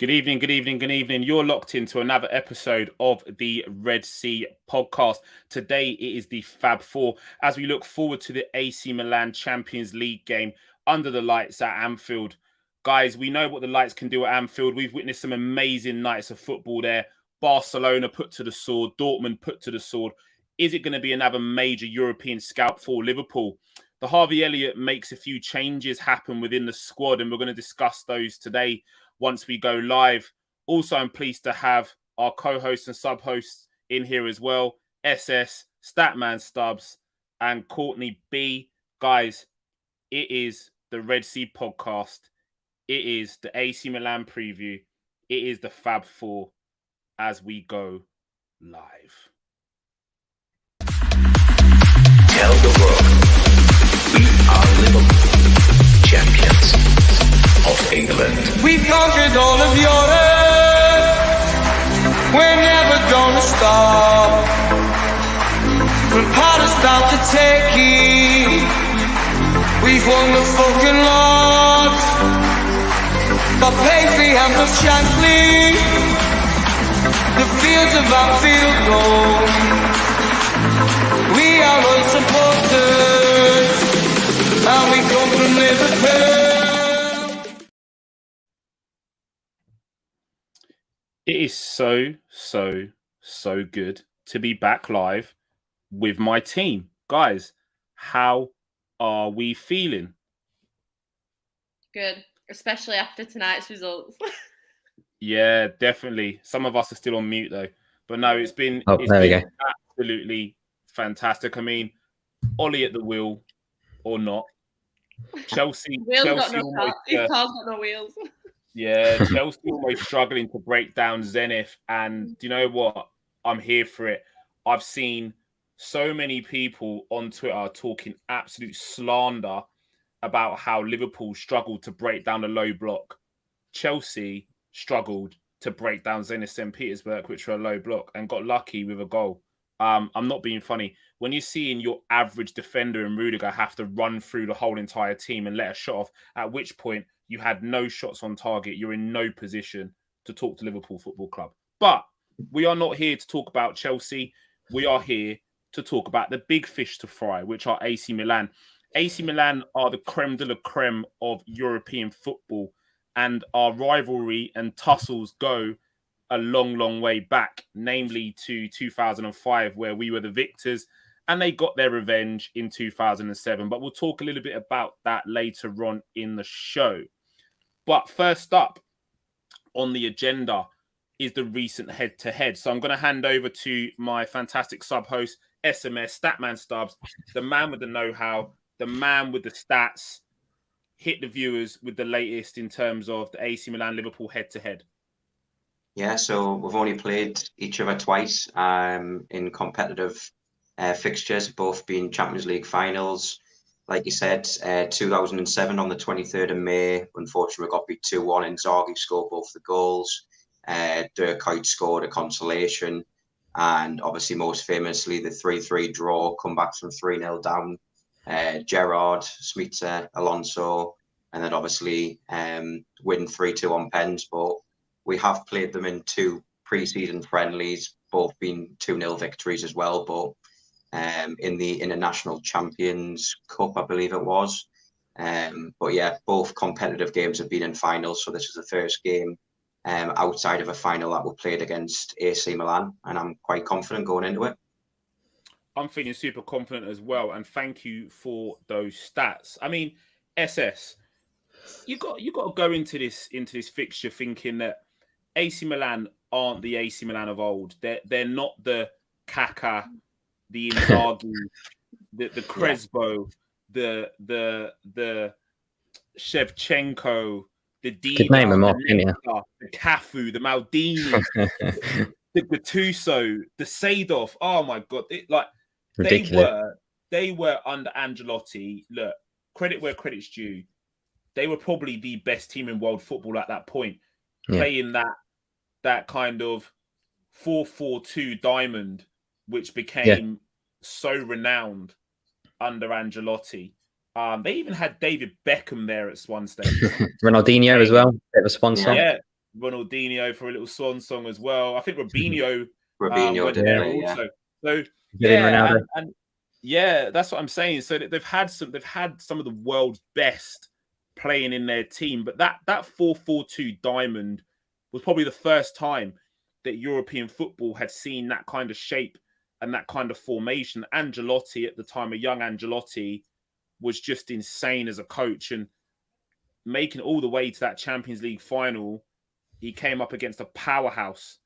Good evening, good evening, good evening. You're locked into another episode of the Red Sea podcast. Today it is the Fab Four as we look forward to the AC Milan Champions League game under the lights at Anfield. Guys, we know what the lights can do at Anfield. We've witnessed some amazing nights of football there. Barcelona put to the sword, Dortmund put to the sword. Is it going to be another major European scalp for Liverpool? The Harvey Elliott makes a few changes happen within the squad, and we're going to discuss those today once we go live. Also, I'm pleased to have our co-hosts and sub-hosts in here as well. SS, Statman Stubbs, and Courtney B. Guys, it is the Red Sea podcast. It is the AC Milan preview. It is the Fab Four as we go live. Tell the world we are Liverpool, champions of England. We've conquered all of Europe. We're never gonna stop. From Palestine to Turkey, we've won the fucking lot. Got Paisley and the Shankly, the fields of Anfield gold. We are all supporters, and we come from Liverpool. It is so good to be back live with my team. Guys, how are we feeling? Good, especially after tonight's results. Yeah, definitely. Some of us are still on mute though. But no, it's been absolutely fantastic. I mean, Ollie at the wheel or not. Chelsea Car's almost, got no wheels. Yeah, Chelsea almost struggling to break down Zenith. And do you know what? I'm here for it. I've seen so many people on Twitter talking absolute slander about how Liverpool struggled to break down the low block. Chelsea struggled to break down Zenit St. Petersburg, which were a low block, and got lucky with a goal. I'm not being funny. When you're seeing your average defender in Rudiger have to run through the whole entire team and let a shot off, at which point you had no shots on target, you're in no position to talk to Liverpool Football Club. But we are not here to talk about Chelsea. We are here to talk about the big fish to fry, which are AC Milan. AC Milan are the creme de la creme of European football, and our rivalry and tussles go a long, long way back, namely to 2005, where we were the victors and they got their revenge in 2007. But we'll talk a little bit about that later on in the show. But first up on the agenda is the recent head-to-head. So I'm going to hand over to my fantastic sub-host, SMS, Statman Stubbs, the man with the know-how, the man with the stats. Hit the viewers with the latest in terms of the AC Milan Liverpool head-to-head. Yeah, so we've only played each other twice in competitive fixtures, both being Champions League finals. Like you said, 2007 on the 23rd of May, unfortunately we got beat 2-1 and Inzaghi scored both the goals. Dirk Kuyt scored a consolation, and obviously most famously the 3-3 draw, come back from 3-0 down. Gerrard, Smitha, Alonso, and then obviously win 3-2 on pens. But we have played them in two pre-season friendlies, both being 2-0 victories as well. But in the International Champions Cup, I believe it was. But yeah, both competitive games have been in finals. So this is the first game outside of a final that we played against AC Milan, and I'm quite confident going into it. I'm feeling super confident as well, and thank you for those stats. I mean, SS, you got to go into this fixture thinking that AC Milan aren't the AC Milan of old. They're not the Kaká, the Inzaghi, the Crespo, the Shevchenko, the Dida, could name them off, the Cafu, the Maldini, the Gattuso, the Seedorf. Oh my God! Ridiculous. They were under Ancelotti. Look, credit where credit's due. They were probably the best team in world football at that point, playing that kind of 4-4-2 diamond, which became so renowned under Ancelotti. They even had David Beckham there at one stage. Ronaldinho as well, bit of a sponsor. Yeah, Ronaldinho for a little swan song as well. I think Robinho Robinho went did there play, also. So Ronaldo. and yeah, that's what I'm saying. So they've had some of the world's best playing in their team, but that 4-4-2 diamond was probably the first time that European football had seen that kind of shape and that kind of formation. Ancelotti at the time, a young Ancelotti, was just insane as a coach, and making all the way to that Champions League final, he came up against a powerhouse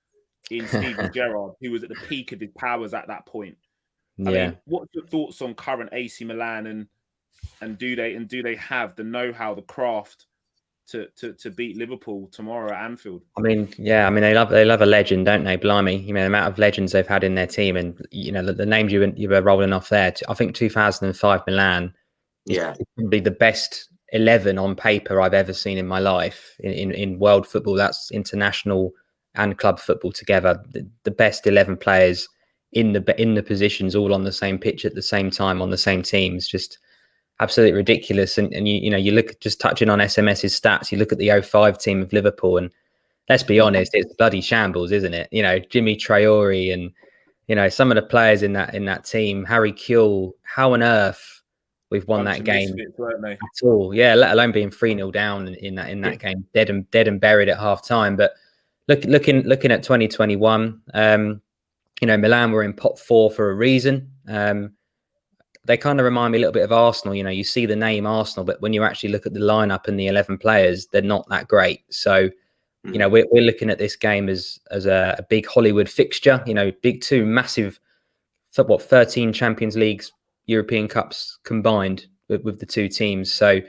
in Steven Gerrard, who was at the peak of his powers at that point. I mean, what's your thoughts on current AC Milan, and do they have the know-how, the craft to beat Liverpool tomorrow at Anfield? I mean, yeah, I mean they love a legend, don't they? Blimey, you know, the amount of legends they've had in their team, and you know the names you were rolling off there. I think 2005 Milan is probably the best 11 on paper I've ever seen in my life in world football. That's international and club football together. The best 11 players in the positions, all on the same pitch at the same time on the same teams. Just absolutely ridiculous. And you look, just touching on SMS's stats, you look at the 05 team of Liverpool, and let's be honest, it's bloody shambles, isn't it? You know, Jimmy Traore and you know some of the players in that team, Harry Kewell. How on earth we've won that game at all? Yeah, let alone being 3-0 down in that game, dead and buried at half time. But looking at 2021, you know, Milan were in pot 4 for a reason. They kind of remind me a little bit of Arsenal. You know, you see the name Arsenal, but when you actually look at the lineup and the 11 players, they're not that great. So, you know, we're looking at this game as a big Hollywood fixture. You know, big 2 massive, 13 Champions Leagues, European Cups combined with the 2 teams. So,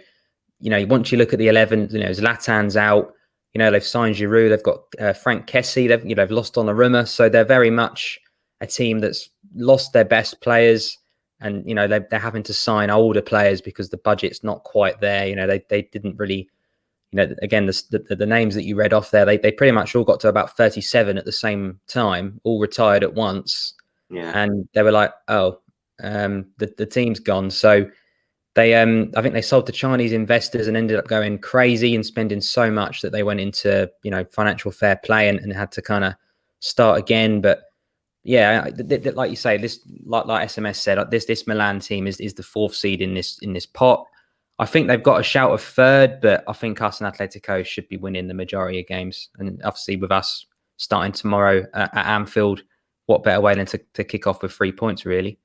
you know, once you look at the 11, you know, Zlatan's out. You know, they've signed Giroud. They've got Frank Kessie. They've lost Donnarumma. So they're very much a team that's lost their best players. And, you know, they're having to sign older players because the budget's not quite there. You know, they didn't really, you know, again, the names that you read off there, they pretty much all got to about 37 at the same time, all retired at once. Yeah. And they were like, oh, the team's gone. So they, I think they sold to Chinese investors and ended up going crazy and spending so much that they went into, you know, financial fair play and had to kind of start again. But yeah, like you say, this like SMS said, this Milan team is the 4th seed in this pot. I think they've got a shout of 3rd, but I think us and Atletico should be winning the majority of games. And obviously, with us starting tomorrow at Anfield, what better way than to kick off with 3 points, really?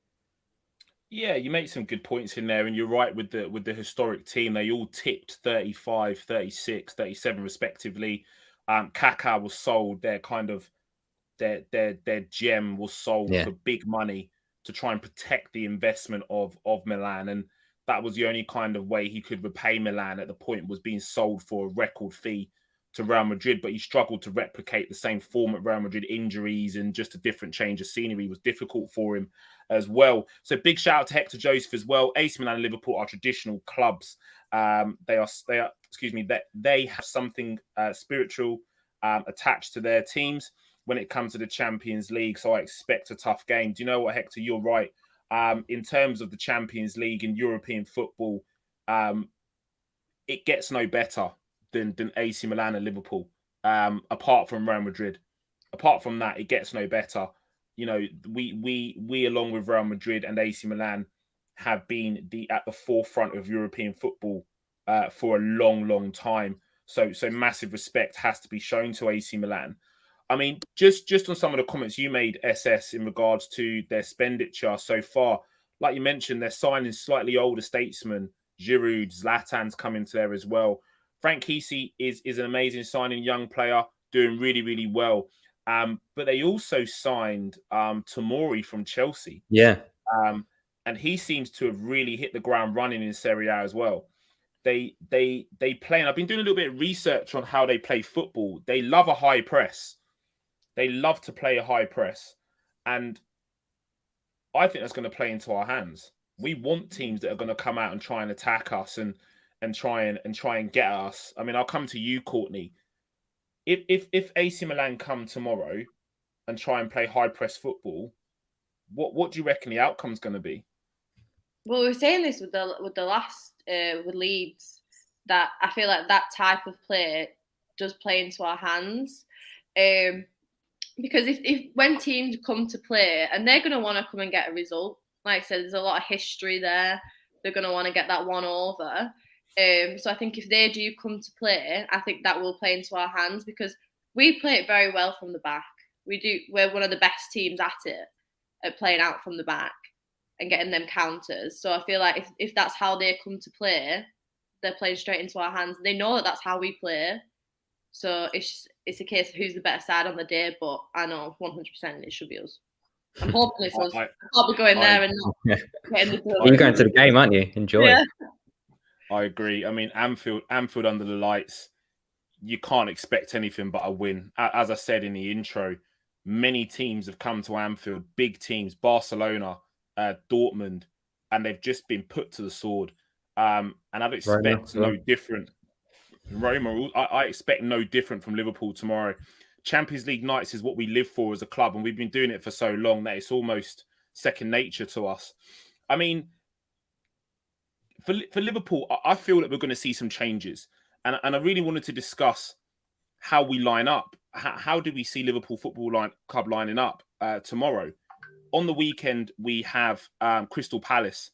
Yeah, you make some good points in there, and you're right with the historic team. They all tipped 35, 36, 37 respectively. Kaká was sold. Their kind of their gem was sold for big money to try and protect the investment of Milan, and that was the only kind of way he could repay Milan at the point, was being sold for a record fee to Real Madrid. But he struggled to replicate the same form at Real Madrid. Injuries and just a different change of scenery was difficult for him as well. So big shout out to Hector Joseph as well. AC Milan and Liverpool are traditional clubs. They have something spiritual attached to their teams when it comes to the Champions League. So I expect a tough game. Do you know what, Hector? You're right. In terms of the Champions League in European football, it gets no better than AC Milan and Liverpool, apart from Real Madrid. Apart from that, it gets no better. You know, we along with Real Madrid and AC Milan have been at the forefront of European football for a long time. So massive respect has to be shown to AC Milan. I mean, just on some of the comments you made, SS, in regards to their expenditure so far, like you mentioned, they're signing slightly older statesmen. Giroud, Zlatan's coming to there as well. Frank Kessie is an amazing signing, young player, doing really well. But they also signed Tomori from Chelsea. Yeah. And he seems to have really hit the ground running in Serie A as well. They play, and I've been doing a little bit of research on how they play football. They love a high press. They love to play a high press. And I think that's going to play into our hands. We want teams that are going to come out and try and attack us and try and get us. I mean, I'll come to you, Courtney. If AC Milan come tomorrow and try and play high press football, what do you reckon the outcome's going to be? Well, we were saying this with the last with Leeds, that I feel like that type of play does play into our hands. Because if when teams come to play and they're going to want to come and get a result, like I said, there's a lot of history there. They're going to want to get that one over. So I think if they do come to play, I think that will play into our hands because we play it very well from the back. We're one of the best teams at it, at playing out from the back and getting them counters. So I feel like if that's how they come to play, they're playing straight into our hands. They know that that's how we play. So it's a case of who's the better side on the day, but I know 100% it should be us. I'm hoping it's us. I can't be going there and not getting the You're going to the game, aren't you? Enjoy. Yeah. I agree. I mean, Anfield under the lights, you can't expect anything but a win. As I said in the intro, many teams have come to Anfield, big teams, Barcelona, Dortmund, and they've just been put to the sword. And I'd expect no different. Roma, I expect no different from Liverpool tomorrow. Champions League nights is what we live for as a club, and we've been doing it for so long that it's almost second nature to us. I mean, for Liverpool, I feel that we're going to see some changes, and I really wanted to discuss how we line up. How do we see Liverpool Football Club lining up tomorrow? On the weekend, we have Crystal Palace,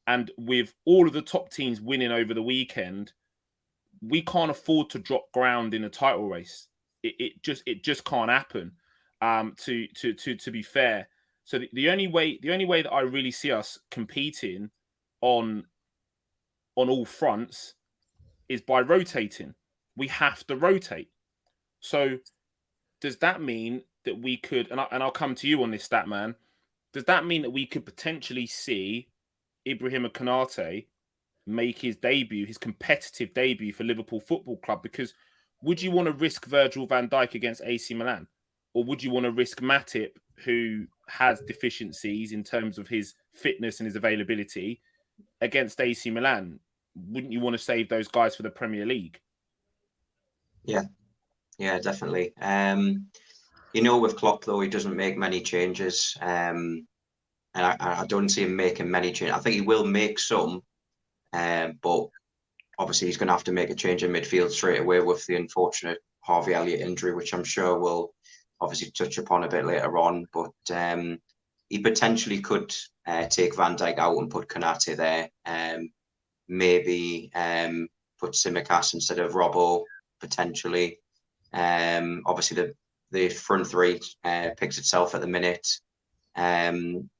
and with all of the top teams winning over the weekend, we can't afford to drop ground in a title race. It just can't happen. To be fair, so the only way that I really see us competing on all fronts is by rotating. We have to rotate. So does that mean that we could? And I'll come to you on this, stat man. Does that mean that we could potentially see Ibrahim Konate make his debut, his competitive debut for Liverpool Football Club? Because would you want to risk Virgil van Dijk against AC Milan? Or would you want to risk Matip, who has deficiencies in terms of his fitness and his availability, against AC Milan? Wouldn't you want to save those guys for the Premier League? Yeah, definitely. With Klopp, though, he doesn't make many changes. And I don't see him making many changes. I think he will make some. But obviously he's going to have to make a change in midfield straight away with the unfortunate Harvey Elliott injury, which I'm sure we'll obviously touch upon a bit later on. But he potentially could take Van Dijk out and put Konate there. Maybe put Tsimikas instead of Robbo, potentially. Obviously the front three picks itself at the minute.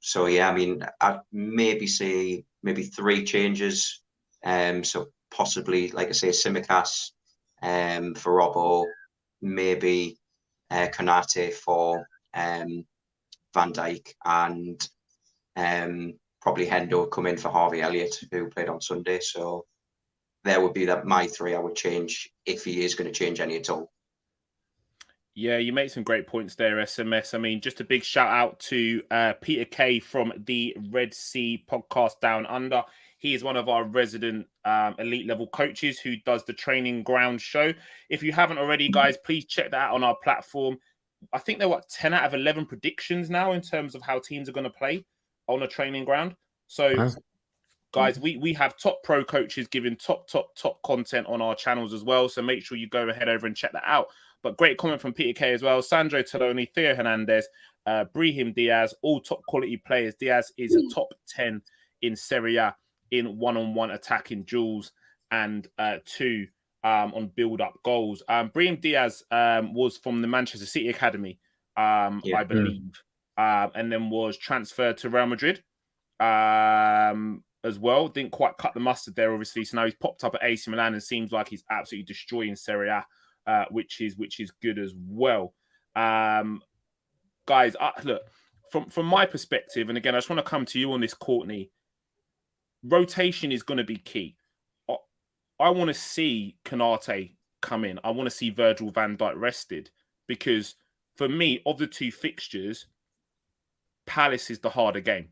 So yeah, I mean, I'd maybe say three changes. So possibly, like I say, Tsimikas for Robbo, maybe Konate for Van Dijk, and probably Hendo come in for Harvey Elliott, who played on Sunday. So there would be my three I would change if he is going to change any at all. Yeah, you make some great points there, SMS. I mean, just a big shout out to Peter Kay from the Red Sea podcast Down Under. He is one of our resident elite level coaches who does the Training Ground show. If you haven't already, guys, please check that out on our platform. I think there were 10 out of 11 predictions now in terms of how teams are going to play on a Training Ground. So, guys, we have top pro coaches giving top content on our channels as well. So make sure you go ahead over and check that out. But great comment from Peter Kay as well. Sandro Toloni, Theo Hernandez, Brahim Diaz, all top quality players. Diaz is a top 10 in Serie A in one-on-one attacking duels and 2 on build-up goals. Brahim Diaz was from the Manchester City Academy, I believe, and then was transferred to Real Madrid as well. Didn't quite cut the mustard there, obviously. So now he's popped up at AC Milan and seems like he's absolutely destroying Serie A. Which is good as well. Guys, look, from my perspective, and again, I just want to come to you on this, Courtney. Rotation is going to be key. I want to see Konate come in. I want to see Virgil van Dijk rested, because for me, of the two fixtures, Palace is the harder game.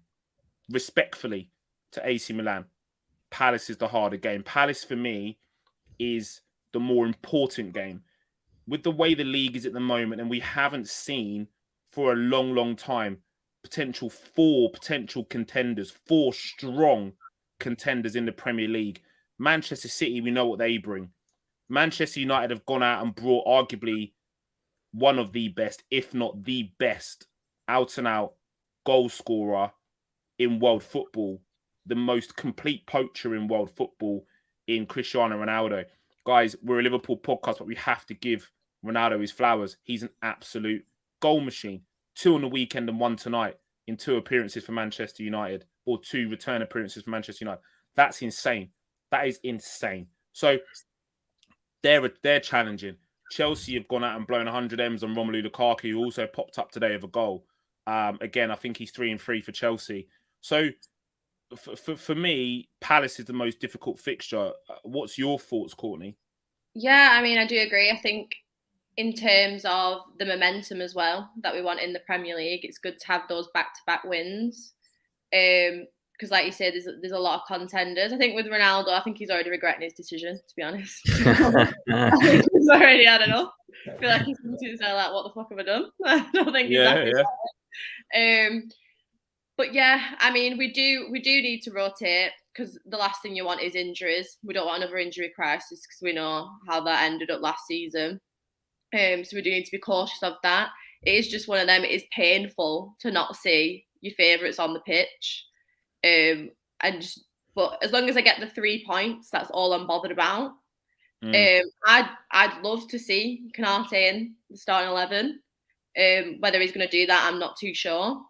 Respectfully to AC Milan, Palace is the harder game. Palace, for me, is the more important game. With the way the league is at the moment, and we haven't seen for a long time four potential contenders, 4 strong contenders in the Premier League. Manchester City, we know what they bring. Manchester United have gone out and brought arguably one of the best, if not the best, out-and-out goal scorer in world football, the most complete poacher in world football in Cristiano Ronaldo. Guys, we're a Liverpool podcast, but we have to give Ronaldo his flowers. He's an absolute goal machine. 2 on the weekend and 1 tonight in 2 appearances for Manchester United, or 2 return appearances for Manchester United. That's insane. That is insane. So they're challenging. Chelsea have gone out and blown 100 M's on Romelu Lukaku, who also popped up today with a goal. Again, I think he's 3-3 for Chelsea. So for me, Palace is the most difficult fixture. What's your thoughts, Courtney? Yeah, I mean, I do agree. I think in terms of the momentum as well that we want in the Premier League, it's good to have those back-to-back wins. Because like you said, there's a lot of contenders. I think with Ronaldo, I think he's already regretting his decision, to be honest. I think he's already had enough. I feel like he's going to say, like, what the fuck have I done? I don't think he's happy about it. But yeah, I mean, we do need to rotate, because the last thing you want is injuries. We don't want another injury crisis, because we know how that ended up last season. So we do need to be cautious of that. It is just one of them. It is painful to not see your favourites on the pitch. But as long as I get the 3 points, that's all I'm bothered about. I'd love to see Canate in the starting 11. Whether he's going to do that, I'm not too sure.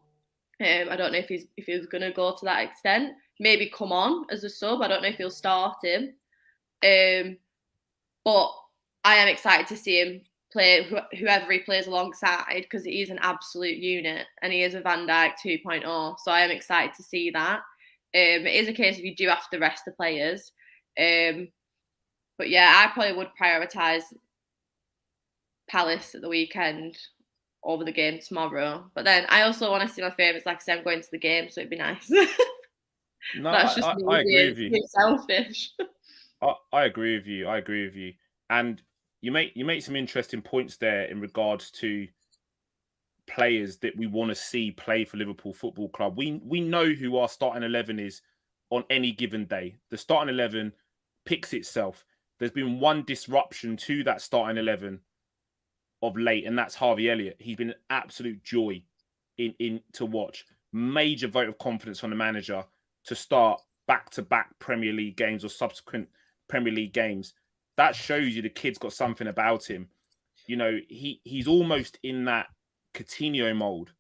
I don't know if he's going to go to that extent. Maybe come on as a sub. I don't know if he'll start him. But I am excited to see him play whoever he plays alongside, because he is an absolute unit and he is a Van Dijk 2.0. So I am excited to see that. It is a case if you do have to rest the players. But yeah, I probably would prioritise Palace at the weekend over the game tomorrow. But then I also want to see my favourites. Like I said, I'm going to the game, so it'd be nice. No, That's just I agree with you. Being selfish. I agree with you. I agree with you. And you make some interesting points there in regards to players that we want to see play for Liverpool Football Club. We know who our starting 11 is on any given day. The starting 11 picks itself. There's been one disruption to that starting 11 of late, and that's Harvey Elliott. He's been an absolute joy in to watch. Major vote of confidence from the manager to start back-to-back Premier League games or subsequent Premier League games. That shows you the kid's got something about him. You know, he's almost in that Coutinho mold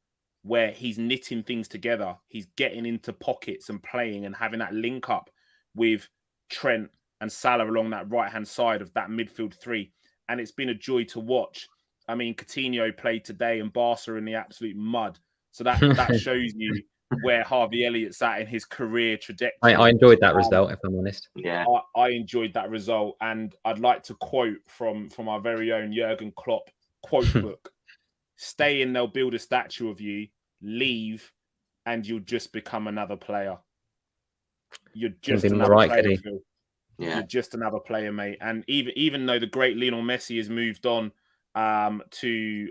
where he's knitting things together. He's getting into pockets and playing and having that link up with Trent and Salah along that right-hand side of that midfield 3. And it's been a joy to watch. I mean, Coutinho played today and Barca in the absolute mud. So that shows you where Harvey Elliott's at in his career trajectory. I enjoyed that result, if I'm honest. Yeah, I enjoyed that result, and I'd like to quote from our very own Jurgen Klopp quote book: "Stay and they'll build a statue of you. Leave, and you'll just become another player. You're just another player, Phil. Yeah. You're just another player, mate." And even though the great Lionel Messi has moved on to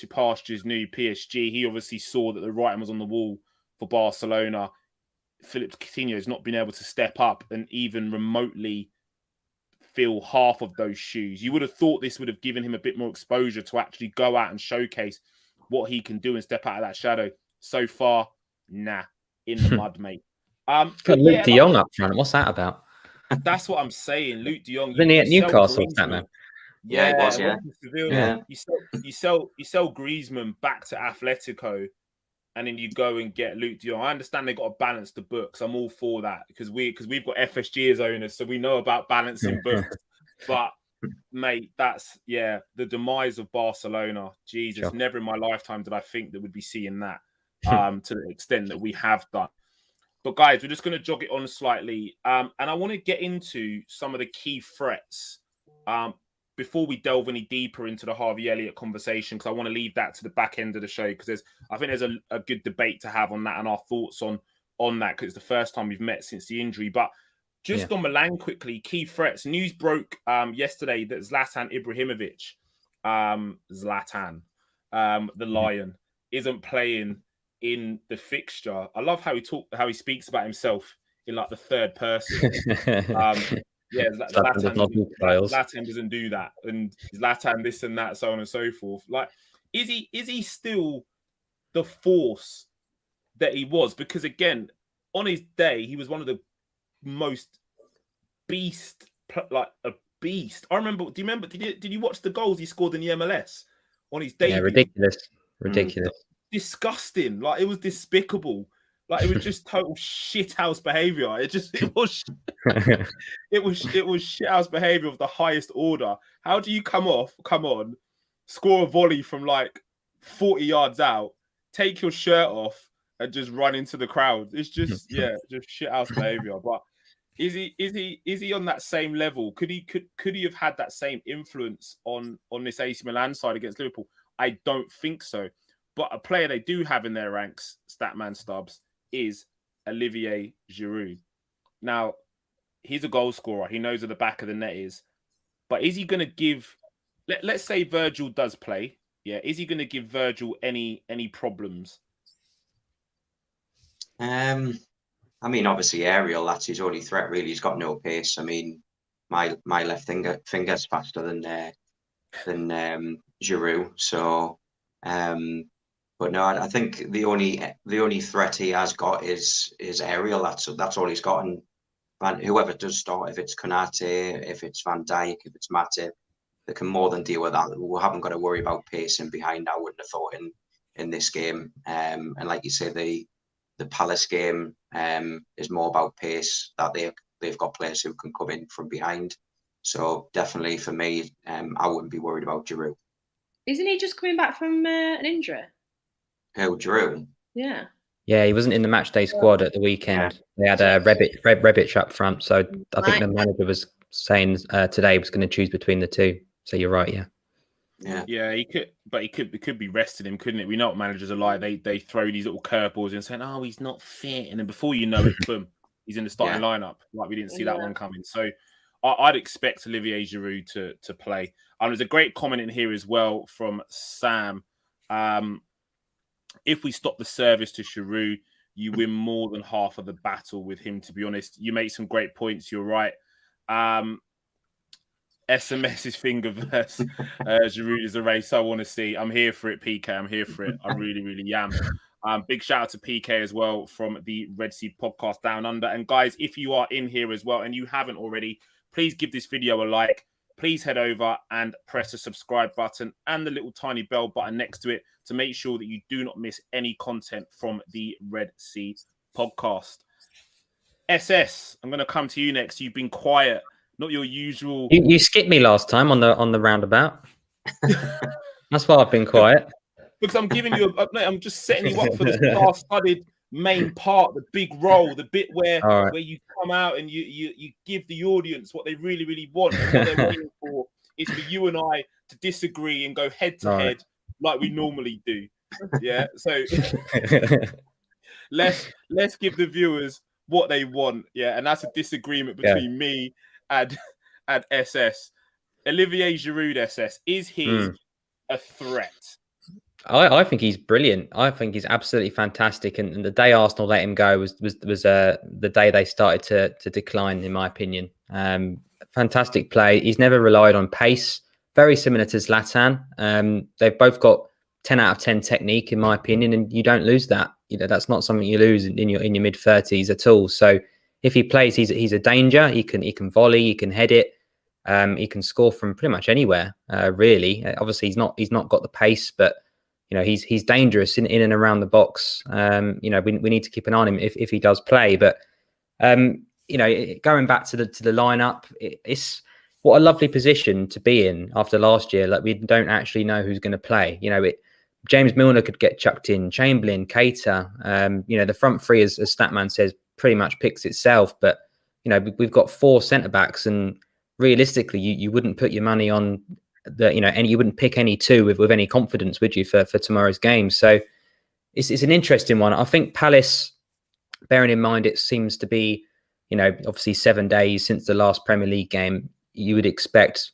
pastures new PSG, he obviously saw that the writing was on the wall for Barcelona. Philippe Coutinho has not been able to step up and even remotely fill half of those shoes. You would have thought this would have given him a bit more exposure to actually go out and showcase what he can do and step out of that shadow. So far, nah, in the mud, mate. Got Luke de Jong up front. What's that about? That's what I'm saying. Luke de Jong. Isn't he at Newcastle, that man? Yeah, it was, yeah. Yeah. You sell Griezmann back to Atletico, and then you go and get Luke de Jong. I understand they got to balance the books. I'm all for that because we've got FSG as owners, so we know about balancing books. But mate, that's the demise of Barcelona. Jesus, sure. Never in my lifetime did I think that we'd be seeing that to the extent that we have done. But guys, we're just going to jog it on slightly, and I want to get into some of the key threats before we delve any deeper into the Harvey Elliott conversation, because I want to leave that to the back end of the show, because I think there's a good debate to have on that and our thoughts on that, because it's the first time we've met since the injury. But just on Milan quickly, key threats. News broke yesterday that Zlatan Ibrahimovic, the Lion, isn't playing in the fixture. I love how he speaks about himself in like the third person. Yeah, Zlatan does not do trials. Zlatan doesn't do that, and Zlatan this and that, so on and so forth. Like, is he still the force that he was? Because again, on his day, he was one of the most beast, like a beast. I remember. Do you remember? Did you watch the goals he scored in the MLS on his debut? Yeah, ridiculous. Disgusting. Like, it was despicable. Like, it was just total shithouse behavior. It was shithouse behavior of the highest order. How do you come on, score a volley from like 40 yards out, take your shirt off, and just run into the crowd? It's just just shithouse behavior. But is he on that same level? Could he have had that same influence on this AC Milan side against Liverpool? I don't think so. But a player they do have in their ranks, Statman Stubbs, is Olivier Giroud. Now, he's a goal scorer. He knows where the back of the net is. But is he going to give... Let's say Virgil does play. Yeah, is he going to give Virgil any problems? I mean, obviously, aerial, that's his only threat, really. He's got no pace. I mean, my left finger's faster than Giroud. So... but no, I think the only threat he has got is aerial. That's all he's got. And whoever does start, if it's Konate, if it's Van Dijk, if it's Matip, they can more than deal with that. We haven't got to worry about pacing behind. I wouldn't have thought in this game. And like you say, the Palace game is more about pace. That they've got players who can come in from behind. So definitely for me, I wouldn't be worried about Giroud. Isn't he just coming back from an injury? Who, Giroud? Yeah. Yeah, he wasn't in the match day squad at the weekend. Yeah. They had Rebic up front, so I think the manager was saying today was going to choose between the two. So you're right, yeah. He could be resting him, couldn't it? We know what managers are like. They throw these little curveballs and saying, "Oh, he's not fit," and then before you know it, boom, he's in the starting lineup. Like, we didn't see that one coming. So I'd expect Olivier Giroud to play. There's a great comment in here as well from Sam. If we stop the service to Giroud, you win more than half of the battle with him, to be honest. You make some great points. You're right. SMS's Fingerverse. Giroud is a race I want to see. I'm here for it, PK. I'm here for it. I really, really am. Big shout out to PK as well from the Red Sea podcast Down Under. And guys, if you are in here as well and you haven't already, please give this video a like. Please head over and press the subscribe button and the little tiny bell button next to it to make sure that you do not miss any content from the Red Sea podcast. SS, I'm going to come to you next. You've been quiet, not your usual. You skipped me last time on the roundabout. That's why I've been quiet. Because I'm giving you I'm just setting you up for the star-studded main part, the big role, the bit where you come out and you give the audience what they really, really want. And what they're waiting for is for you and I to disagree and go head to head like we normally do. Yeah. So let's give the viewers what they want. Yeah, and that's a disagreement between me and SS. Olivier Giroud, SS, is he a threat? I think he's brilliant. I think he's absolutely fantastic. And the day Arsenal let him go was the day they started to decline, in my opinion. Fantastic play. He's never relied on pace. Very similar to Zlatan. They've both got 10 out of 10 technique, in my opinion, and you don't lose that. You know, that's not something you lose in your mid-30s at all. So if he plays, he's a danger. He can volley, he can head it. He can score from pretty much anywhere, really. Obviously, he's not got the pace, but you know, he's dangerous in and around the box. You know, we need to keep an eye on him if he does play. But you know, going back to the lineup, it's what a lovely position to be in after last year. Like, we don't actually know who's going to play. You know, James Milner could get chucked in, Chamberlain, Keita. You know, the front three, as Statman says, pretty much picks itself. But you know, we've got 4 centre backs, and realistically, you wouldn't put your money on and you wouldn't pick any 2 with any confidence, would you, for tomorrow's game? So it's an interesting one. I think Palace, bearing in mind it seems to be, you know, obviously 7 days since the last Premier League game, you would expect,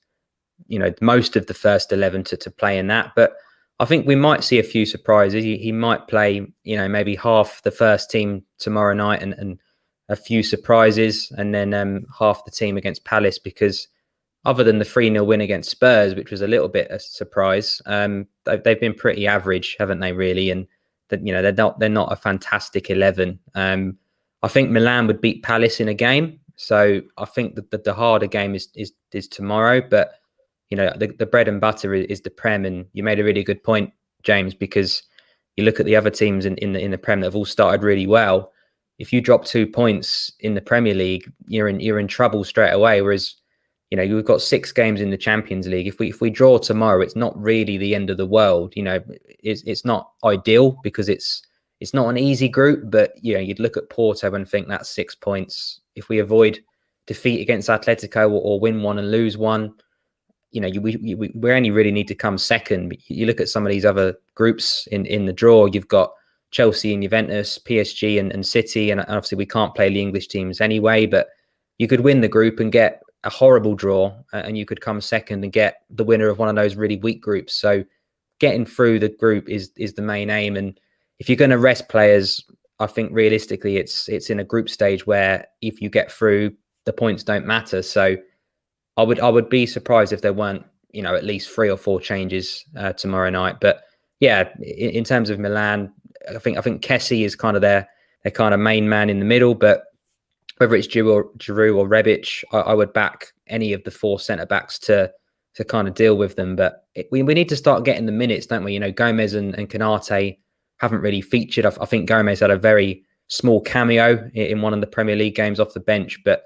you know, most of the first 11 to play in that. But I think we might see a few surprises. He might play, you know, maybe half the first team tomorrow night and a few surprises, and then half the team against Palace, because other than the 3-0 win against Spurs, which was a little bit a surprise, they've been pretty average, haven't they, really? And that, you know, they're not a fantastic 11. I think Milan would beat Palace in a game, so I think that the harder game is tomorrow. But you know, the bread and butter is the Prem, and you made a really good point, James, because you look at the other teams in the Prem that have all started really well. If you drop 2 points in the Premier League, you're in trouble straight away. Whereas, you know, you've got 6 games in the Champions League. If we draw tomorrow, it's not really the end of the world. You know, it's not ideal because it's not an easy group. But you know, you'd look at Porto and think that's 6 points. If we avoid defeat against Atletico or win one and lose one, you know, we only really need to come second. You look at some of these other groups in the draw. You've got Chelsea and Juventus, PSG and City, and obviously we can't play the English teams anyway. But you could win the group and get a horrible draw, and you could come second and get the winner of one of those really weak groups. So getting through the group is the main aim. And if you're going to rest players, I think realistically it's in a group stage where if you get through, the points don't matter. So I would be surprised if there weren't, you know, at least 3 or 4 changes tomorrow night. But yeah, in terms of Milan, I think Kessie is kind of their kind of main man in the middle. But whether it's Giroud or Rebic, I would back any of the 4 centre backs to kind of deal with them. But we need to start getting the minutes, don't we? You know, Gomez and Konate haven't really featured. I think Gomez had a very small cameo in one of the Premier League games off the bench. But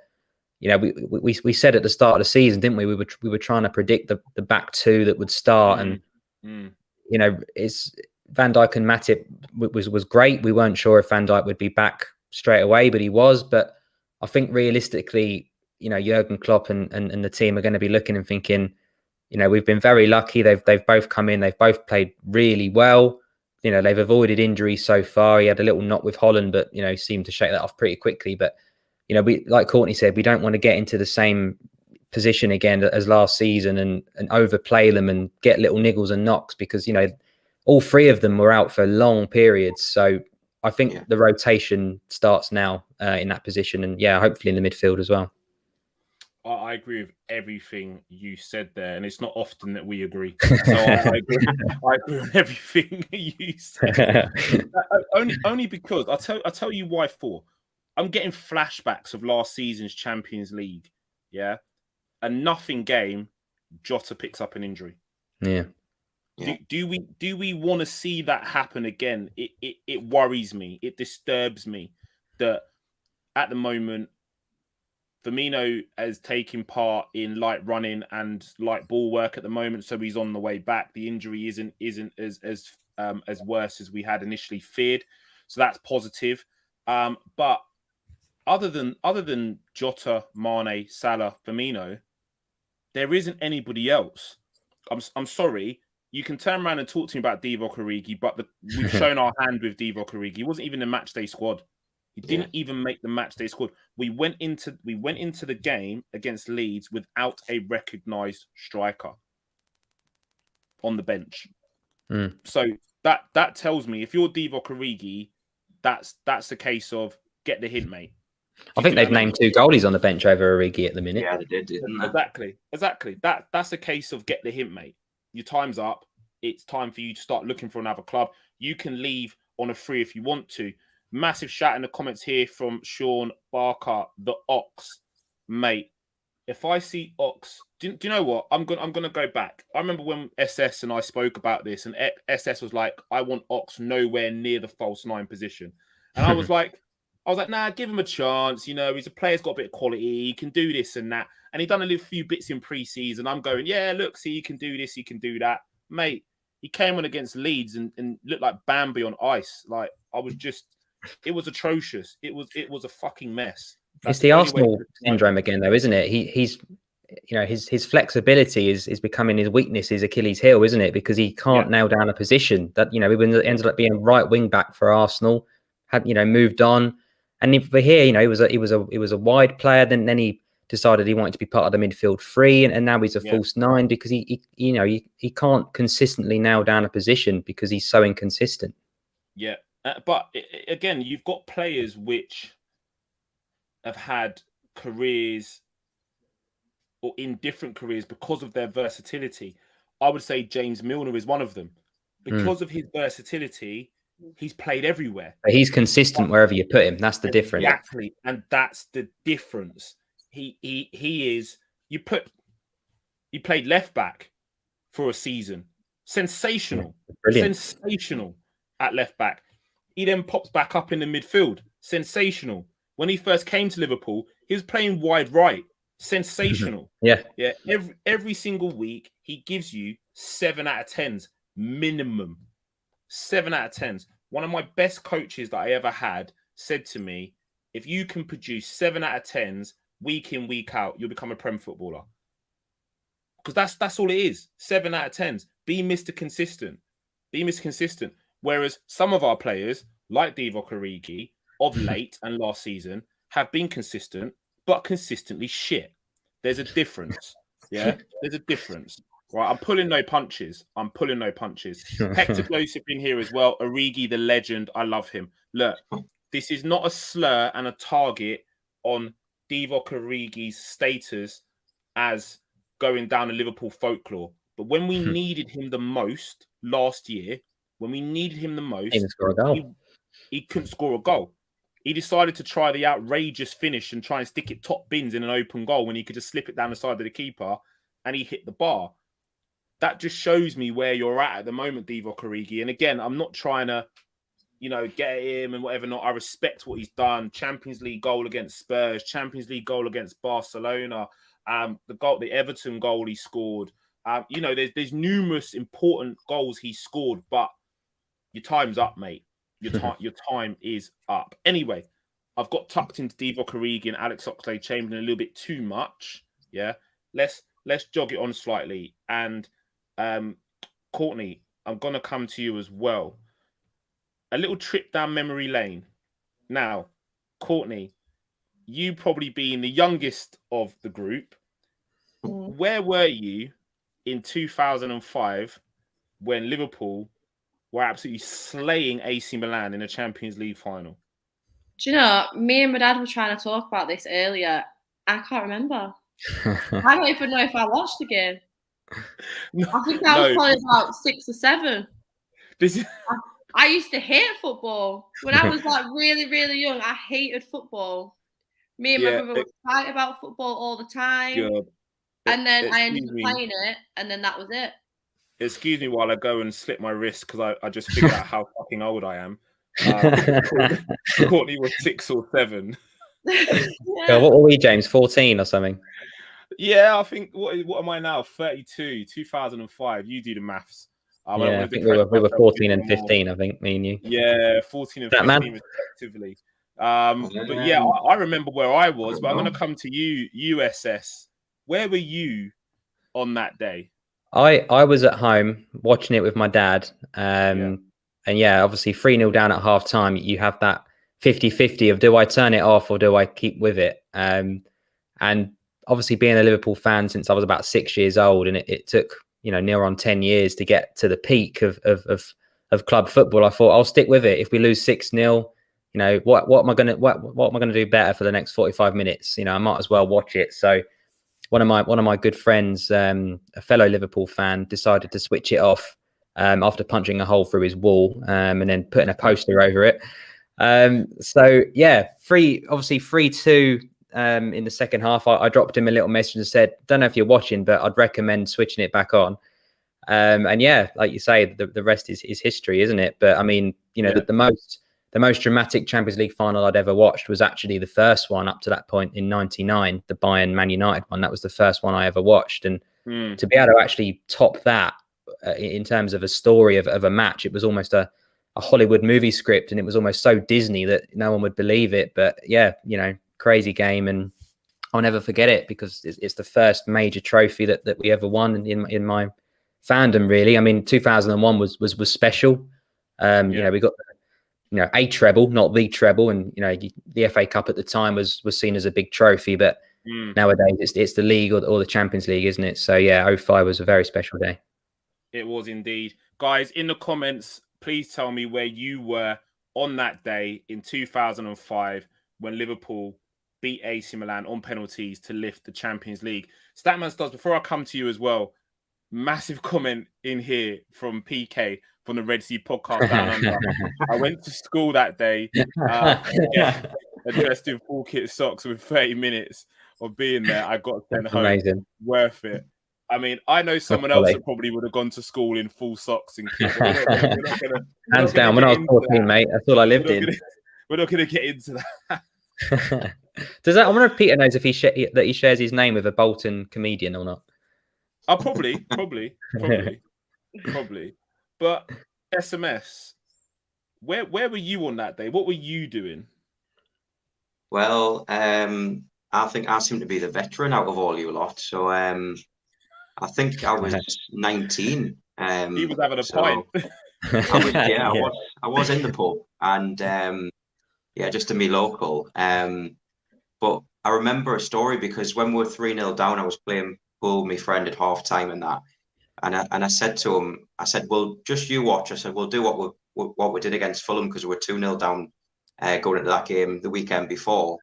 you know, we said at the start of the season, didn't we? We were trying to predict the back 2 that would start, and you know, it's Van Dijk and Matip was great. We weren't sure if Van Dijk would be back straight away, but he was. But I think realistically, you know, Jurgen Klopp and the team are going to be looking and thinking, you know, we've been very lucky. They've both come in. They've both played really well. You know, they've avoided injuries so far. He had a little knock with Holland, but, you know, he seemed to shake that off pretty quickly. But, you know, we, like Courtney said, we don't want to get into the same position again as last season and overplay them and get little niggles and knocks, because, you know, all 3 of them were out for long periods. So I think the rotation starts now in that position, and hopefully in the midfield as well. I agree with everything you said there, and it's not often that we agree. So I agree with everything you said. only because I'll tell you why. I'm getting flashbacks of last season's Champions League. Yeah, a nothing game. Jota picks up an injury. Yeah. Do we want to see that happen again? It worries me. It disturbs me that at the moment Firmino is taking part in light running and light ball work at the moment, so he's on the way back. The injury isn't as worse as we had initially feared, so that's positive. But other than Jota, Mane, Salah, Firmino, there isn't anybody else. I'm sorry. You can turn around and talk to me about Divock Origi, but we've shown our hand with Divock Origi. He wasn't even in the matchday squad. He didn't even make the matchday squad. We went into the game against Leeds without a recognised striker on the bench. So that tells me if you're Divock Origi, that's a case of get the hint, mate. I think they've named 2 goalies on the bench over Origi at the minute. Yeah, they did, didn't they? Exactly. That's a case of get the hint, mate. Your time's up. It's time for you to start looking for another club. You can leave on a free if you want to. Massive shout in the comments here from Sean Barker, the Ox, mate. If I see Ox, do you know what? I'm gonna go back. I remember when SS and I spoke about this, and SS was like, "I want Ox nowhere near the false 9 position," and I was like, nah, give him a chance. You know, he's a player, he's got a bit of quality. He can do this and that. And he done a little few bits in pre-season. I'm going, yeah, look, see, he can do this, he can do that. Mate, he came on against Leeds and looked like Bambi on ice. Like, it was atrocious. It was a fucking mess. It's the Arsenal syndrome again, though, isn't it? He's you know, his flexibility is becoming his weakness, his Achilles heel, isn't it? Because he can't nail down a position. That, you know, he ended up being right wing back for Arsenal, had, you know, moved on. And for here, you know, he was a wide player. Then he decided he wanted to be part of the midfield 3, and now he's a false 9 because he can't consistently nail down a position because he's so inconsistent. Yeah, but again, you've got players which have had careers or in different careers because of their versatility. I would say James Milner is one of them. Because of his versatility, he's played everywhere. But he's consistent wherever you put him. That's the difference. Exactly. And that's the difference. He is, he played left back for a season. Sensational. Brilliant. Sensational at left back. He then pops back up in the midfield. Sensational. When he first came to Liverpool, he was playing wide right. Sensational. Yeah. Every single week, he gives you 7 out of 10s minimum. 7 out of 10s. One of my best coaches that I ever had said to me, if you can produce 7 out of 10s week in, week out, you'll become a Prem footballer. Because that's all it is. 7 out of 10s. Be Mr. Consistent. Be Mr. Consistent. Whereas some of our players, like Divock Origi, of late and last season, have been consistent, but consistently shit. There's a difference. Yeah, there's a difference. Right, I'm pulling no punches. Hector Glossip in here as well. Origi, the legend. I love him. Look, this is not a slur and a target on Divock Origi's status as going down a Liverpool folklore. But when we needed him the most last year, he couldn't score a goal. He decided to try the outrageous finish and try and stick it top bins in an open goal when he could just slip it down the side of the keeper and he hit the bar. That just shows me where you're at the moment, Divock Origi. And again, I'm not trying to, get at him and whatever not. I respect what he's done. Champions League goal against Spurs, Champions League goal against Barcelona, the Everton goal he scored. There's numerous important goals he scored, but your time's up, mate. Your time is up. Anyway, I've got tucked into Divock Origi and Alex Oxlade-Chamberlain a little bit too much. Yeah, let's jog it on slightly. And Courtney, I'm gonna come to you as well. A little trip down memory lane. Now, Courtney, you probably being the youngest of the group, where were you in 2005 when Liverpool were absolutely slaying AC Milan in a Champions League final? Do you know, me and my dad were trying to talk about this earlier. I can't remember. I don't even know if I watched the game. I think I was probably about 6 or 7. I used to hate football. When I was like really, really young, I hated football. Me and my brother would fight about football all the time. God. And then I ended up playing it, and then that was it. Excuse me while I go and slip my wrist because I just figured out how fucking old I am. Courtney was 6 or 7. God, what were we, James? 14 or something? Yeah, I think, what am I now? 32, 2005. You do the maths. I think we were 14 and 15, I think, me and you. Yeah, 14 and 15 respectively. But yeah, I remember where I was, but I'm going to come to you, USS. Where were you on that day? I was at home watching it with my dad. And yeah, obviously 3-0 down at half time. You have that 50-50 of do I turn it off or do I keep with it? And obviously being a Liverpool fan since I was about 6 years old, and it took, near on 10 years to get to the peak of club football, I thought I'll stick with it. If we lose 6-0, what am I gonna do better for the next 45 minutes? I might as well watch it. So one of my good friends, a fellow Liverpool fan, decided to switch it off after punching a hole through his wall and then putting a poster over it. So yeah, 3-2 in the second half. I dropped him a little message and said, don't know if you're watching, but I'd recommend switching it back on. And yeah, like you say, the rest is history, isn't it? But I mean, the most dramatic Champions League final I'd ever watched was actually the first one up to that point in '99, the Bayern Man United one. That was the first one I ever watched. And to be able to actually top that in terms of a story of a match, it was almost a Hollywood movie script, and it was almost so Disney that no one would believe it. But yeah, crazy game, and I'll never forget it because it's the first major trophy that we ever won in my fandom, really. I mean, 2001 was special. We got a treble, not the treble, and the FA Cup at the time was seen as a big trophy, but nowadays it's the league or the Champions League, isn't it? So yeah, 05 was a very special day. It was indeed. Guys, in the comments, please tell me where you were on that day in 2005 when Liverpool beat AC Milan on penalties to lift the Champions League. Statman Stars, before I come to you as well, massive comment in here from PK from the Red Sea podcast down under. I went to school that day, dressed in full kit socks with 30 minutes of being there. I got sent home. Amazing. Worth it. I mean, I know someone else that probably would have gone to school in full socks and kit. Hands down, when I was 14, mate, that's all I lived in. We're not going to get into that. Does that? I wonder if Peter knows if he shares his name with a Bolton comedian or not. Oh, probably. But SMS, where were you on that day? What were you doing? Well, I think I seem to be the veteran out of all you lot. So I think I was 19. He was having a pint. I was in the pub, and just to me local. But I remember a story because when we were 3-0 down, I was playing pool with my friend at half time and that. And I said to him, I said, well, just you watch. I said, we'll do what we did against Fulham because we were 2-0 down going into that game the weekend before.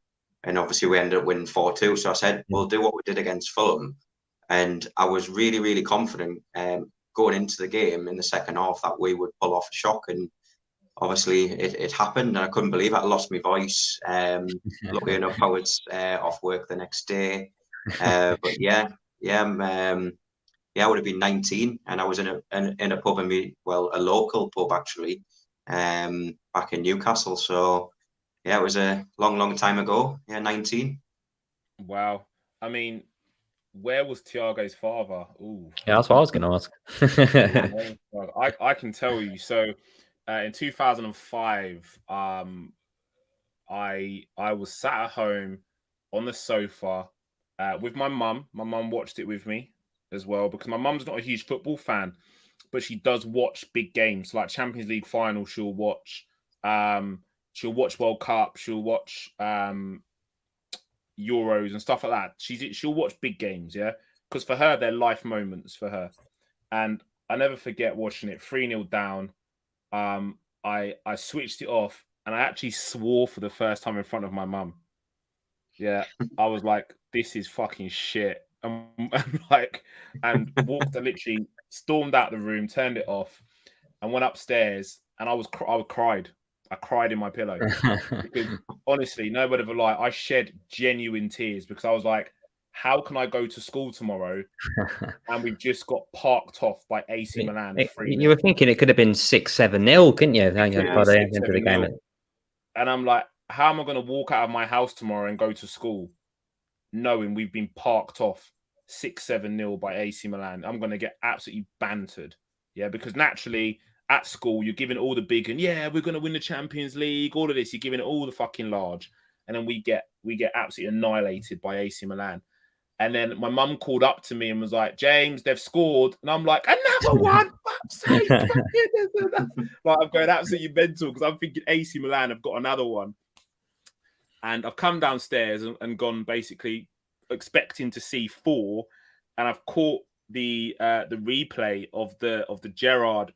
And obviously we ended up winning 4-2. So I said, we'll do what we did against Fulham. And I was really, really confident going into the game in the second half that we would pull off a shock. And obviously it happened, and I couldn't believe it. I lost my voice. Lucky enough, I was off work the next day. But I would have been 19, and I was in a pub a local pub actually, back in Newcastle. So yeah, it was a long time ago. Yeah, 19. Wow. I mean, where was Thiago's father? Ooh. Yeah, that's what I was going to ask. I can tell you. So in 2005, I was sat at home on the sofa with my mum. My mum watched it with me as well because my mum's not a huge football fan, but she does watch big games like Champions League final. She'll watch World Cup. She'll watch Euros and stuff like that. She'll watch big games, yeah, because for her they're life moments for her. And I never forget watching it 3-0 down. I switched it off and I actually swore for the first time in front of my mum. Yeah, I was like, this is fucking shit. And walked, I literally stormed out the room, turned it off, and went upstairs. And I cried. I cried in my pillow because honestly, no word of a lie, I shed genuine tears because I was like, how can I go to school tomorrow and we've just got parked off by AC Milan? You were thinking it could have been 6-7-0, couldn't you? By the end of the game. And I'm like, how am I going to walk out of my house tomorrow and go to school knowing we've been parked off 6-7-0 by AC Milan? I'm going to get absolutely bantered. Yeah, because naturally at school, you're giving all the big and we're going to win the Champions League, all of this, you're giving it all the fucking large. And then we get absolutely annihilated by AC Milan. And then my mum called up to me and was like, James, they've scored. And I'm like, another one. Like, I'm going absolutely mental because I'm thinking AC Milan have got another one. And I've come downstairs and gone basically expecting to see 4. And I've caught the replay of the Gerrard,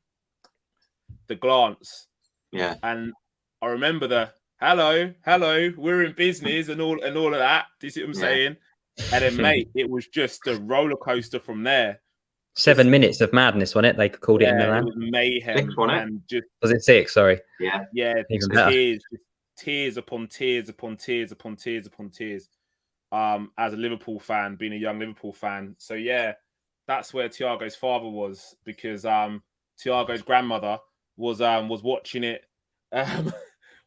the glance. Yeah. And I remember the hello, we're in business and all of that. Do you see what I'm saying? And then, mate, it was just a roller coaster from there. 7 minutes of madness, wasn't it? They called it in Milan. It was mayhem. 6, wasn't it? And just, was it 6? Sorry. Yeah. Tears upon tears upon tears upon tears upon tears. As a Liverpool fan, being a young Liverpool fan. So yeah, that's where Thiago's father was because Thiago's grandmother was watching it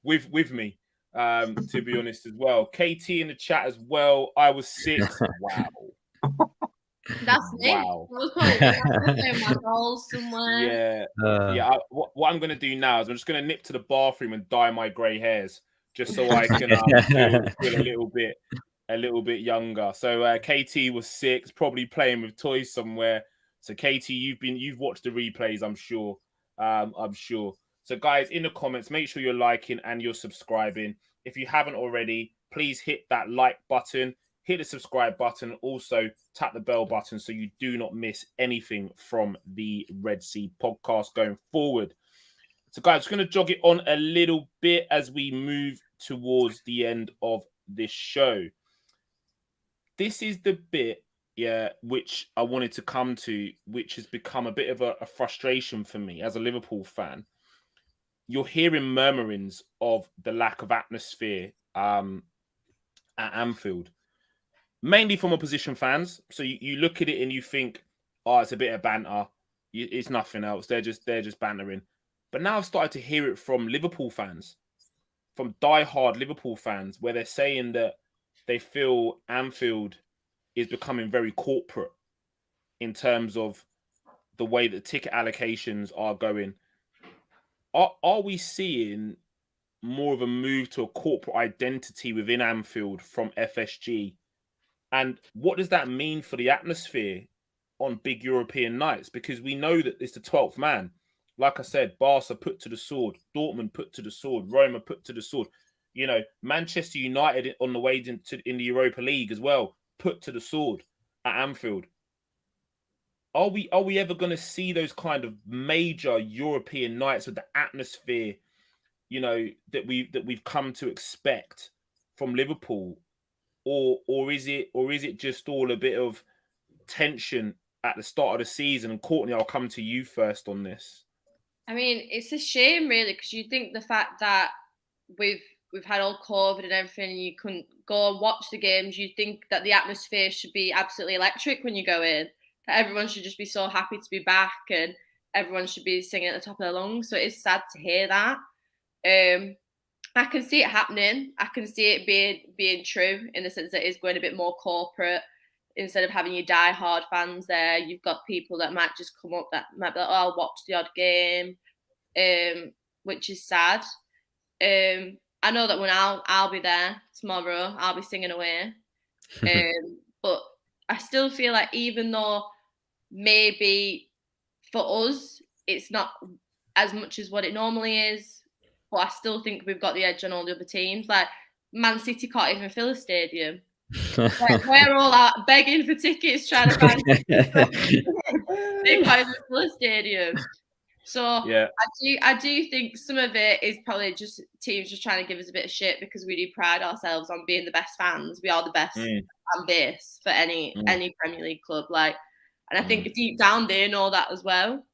with me. To be honest as well. KT in the chat as well. I was 6. Wow. That's me. Wow. My goals somewhere. What I'm going to do now is I'm just going to nip to the bathroom and dye my grey hairs just so I can feel a little bit younger. So KT was 6, probably playing with toys somewhere. So KT, you've watched the replays, I'm sure. So guys, in the comments, make sure you're liking and you're subscribing. If you haven't already, please hit that like button, hit the subscribe button, also tap the bell button so you do not miss anything from the Red Sea podcast going forward. So guys, just going to jog it on a little bit as we move towards the end of this show. This is the bit, which I wanted to come to, which has become a bit of a frustration for me as a Liverpool fan. You're hearing murmurings of the lack of atmosphere at Anfield, mainly from opposition fans. So you look at it and you think, oh, it's a bit of banter. It's nothing else. They're just bantering. But now I've started to hear it from Liverpool fans, from diehard Liverpool fans, where they're saying that they feel Anfield is becoming very corporate in terms of the way that ticket allocations are going. Are we seeing more of a move to a corporate identity within Anfield from FSG? And what does that mean for the atmosphere on big European nights? Because we know that it's the 12th man. Like I said, Barca put to the sword, Dortmund put to the sword, Roma put to the sword. You know, Manchester United in the Europa League as well, put to the sword at Anfield. Are we ever going to see those kind of major European nights with the atmosphere, you know, that we've come to expect from Liverpool, or is it just all a bit of tension at the start of the season? And Courtney, I'll come to you first on this. I mean, it's a shame, really, because you think the fact that we've had all COVID and everything, and you couldn't go and watch the games, you think that the atmosphere should be absolutely electric when you go in. That everyone should just be so happy to be back, and everyone should be singing at the top of their lungs. So it's sad to hear that. I can see it happening. I can see it being true in the sense that it's going a bit more corporate. Instead of having your die-hard fans there, you've got people that might just come up that might be like, oh, I'll watch the odd game, which is sad. I know that when I'll be there tomorrow, I'll be singing away. But I still feel like even though maybe for us, it's not as much as what it normally is, but I still think we've got the edge on all the other teams. Like Man City can't even fill a stadium. Like, we're all out begging for tickets, trying to find tickets. They can't even fill a stadium. So yeah. I do think some of it is probably just teams just trying to give us a bit of shit, because we do pride ourselves on being the best fans. We are the best fan base for any Premier League club. Like, and I think deep down they know that as well.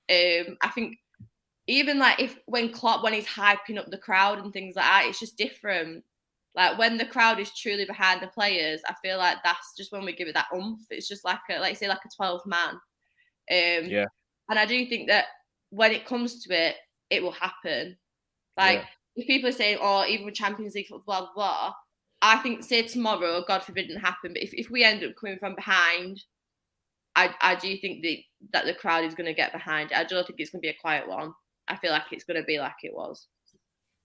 I think even like when Klopp, when he's hyping up the crowd and things like that, it's just different. Like when the crowd is truly behind the players, I feel like that's just when we give it that oomph. It's just like a 12 man. And I do think that when it comes to it, it will happen. Like if people are saying, oh, even with Champions League, blah, blah, blah, I think, say tomorrow, God forbid it didn't happen, but if we end up coming from behind, I do think that the crowd is going to get behind it. I don't think it's going to be a quiet one. I feel like it's going to be like it was.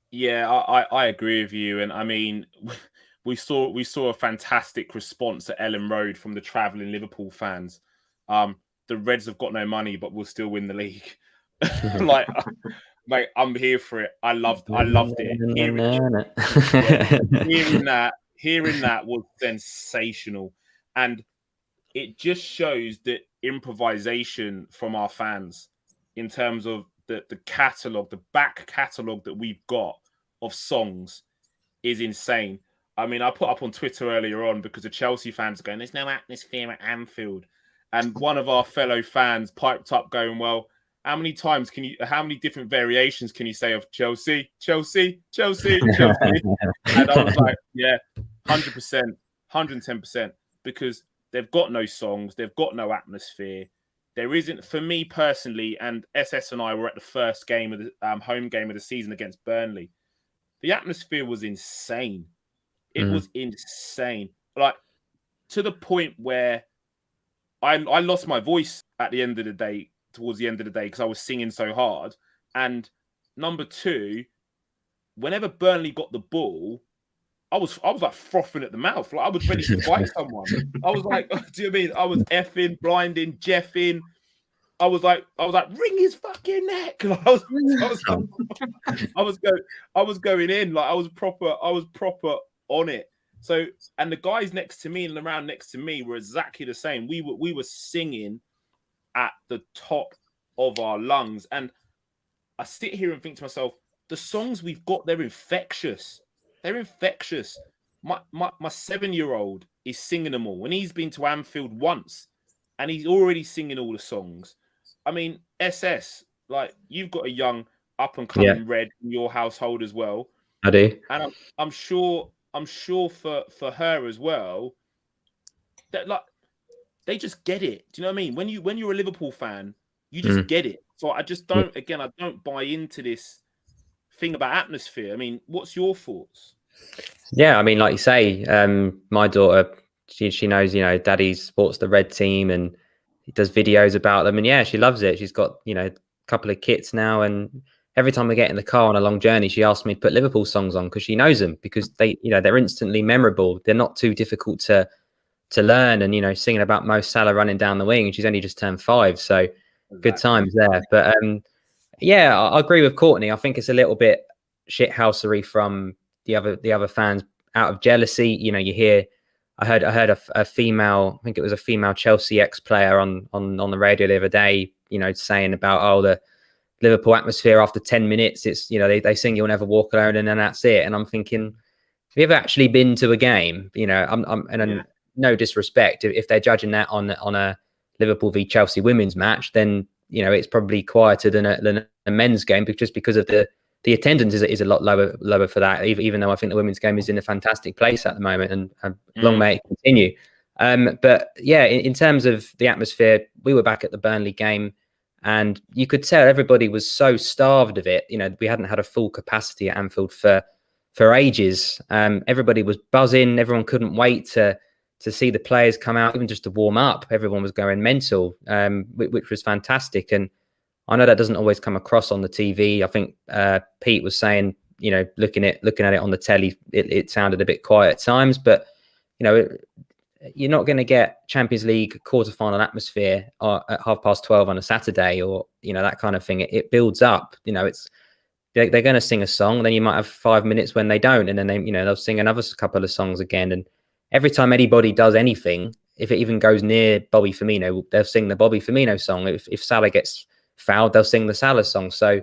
Yeah, I agree with you. And I mean, we saw a fantastic response at Ellen Road from the travelling Liverpool fans. The Reds have got no money, but we'll still win the league. like I'm here for it. I loved it. Hearing that was sensational, and it just shows that improvisation from our fans in terms of the catalogue, the back catalogue that we've got of songs is insane. I mean, I put up on Twitter earlier on because the Chelsea fans are going, there's no atmosphere at Anfield. And one of our fellow fans piped up going, well, how many different variations can you say of Chelsea? And I was like, yeah, 100%, 110%, because they've got no songs. They've got no atmosphere. There isn't, for me personally, and SS and I were at the first game of the home game of the season against Burnley. The atmosphere was insane. It was insane. Like, to the point where I lost my voice at the end of the day, towards the end of the day, because I was singing so hard. And number two, whenever Burnley got the ball, I was like frothing at the mouth. Like I was ready to fight someone. I was like, do you know what I mean? I was effing, blinding, jeffing. I was like, wring his fucking neck. Like, I was going in. Like I was proper on it. So, and the guys next to me and around next to me were exactly the same. We were singing at the top of our lungs. And I sit here and think to myself, the songs we've got, they're infectious. They're infectious. my 7-year-old is singing them all, and he's been to Anfield once, and he's already singing all the songs. I mean, SS, like, you've got a young up and coming Red in your household as well. I do, and I'm sure for her as well, that like they just get it. Do you know what I mean? When you're a Liverpool fan, you just get it. So I just don't. Again, I don't buy into this thing about atmosphere. I mean, what's your thoughts? Yeah, I mean, like you say, my daughter, she knows, Daddy supports the Red team and he does videos about them, and yeah, she loves it. She's got, a couple of kits now, and every time we get in the car on a long journey, she asks me to put Liverpool songs on because she knows them, because they, they're instantly memorable. They're not too difficult to learn, and singing about Mo Salah running down the wing, and she's only just turned 5, so good times there. But yeah, I agree with Courtney. I think it's a little bit shithousery from the other fans out of jealousy. You hear, I heard a female, I think it was a female Chelsea ex-player on the radio the other day, saying about, the Liverpool atmosphere after 10 minutes, it's, they sing "You'll Never Walk Alone" and then that's it. And I'm thinking, have you ever actually been to a game? No disrespect, if they're judging that on a Liverpool v Chelsea women's match, then it's probably quieter than a men's game, just because of the attendance is a lot lower for that. Even though I think the women's game is in a fantastic place at the moment, and long may it continue. But yeah, in terms of the atmosphere, we were back at the Burnley game, and you could tell everybody was so starved of it. We hadn't had a full capacity at Anfield for ages. Everybody was buzzing. Everyone couldn't wait to see the players come out, even just to warm up. Everyone was going mental, which was fantastic. And I know that doesn't always come across on the TV. I think Pete was saying, looking at it on the telly, it sounded a bit quiet at times. But you're not going to get Champions League quarterfinal atmosphere at 12:30 on a Saturday, or that kind of thing. It builds up. They're going to sing a song, then you might have 5 minutes when they don't, and then they'll sing another couple of songs again. And every time anybody does anything, if it even goes near Bobby Firmino, they'll sing the Bobby Firmino song. If Salah gets fouled, they'll sing the Salah song. So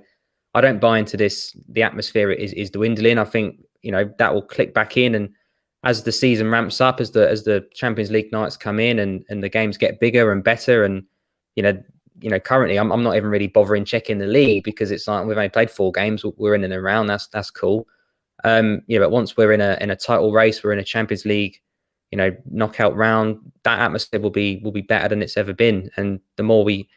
I don't buy into this. The atmosphere is dwindling. I think that will click back in, and as the season ramps up, as the Champions League nights come in, and the games get bigger and better, and currently I'm not even really bothering checking the league, because it's like we've only played 4 games, we're in and around. That's cool. But once we're in a title race, we're in a Champions League knockout round, that atmosphere will be better than it's ever been. And the more we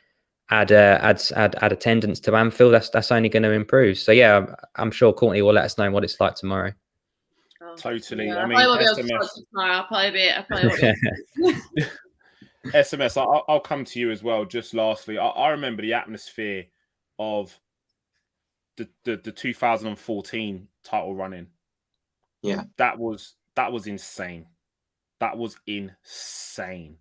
add attendance to Anfield, that's only going to improve. So yeah, I'm sure Courtney will let us know what it's like tomorrow. Totally. Yeah, I mean, I'll probably be SMS, I'll come to you as well. Just lastly, I remember the atmosphere of the 2014 title running. Yeah, that was insane. That was insane.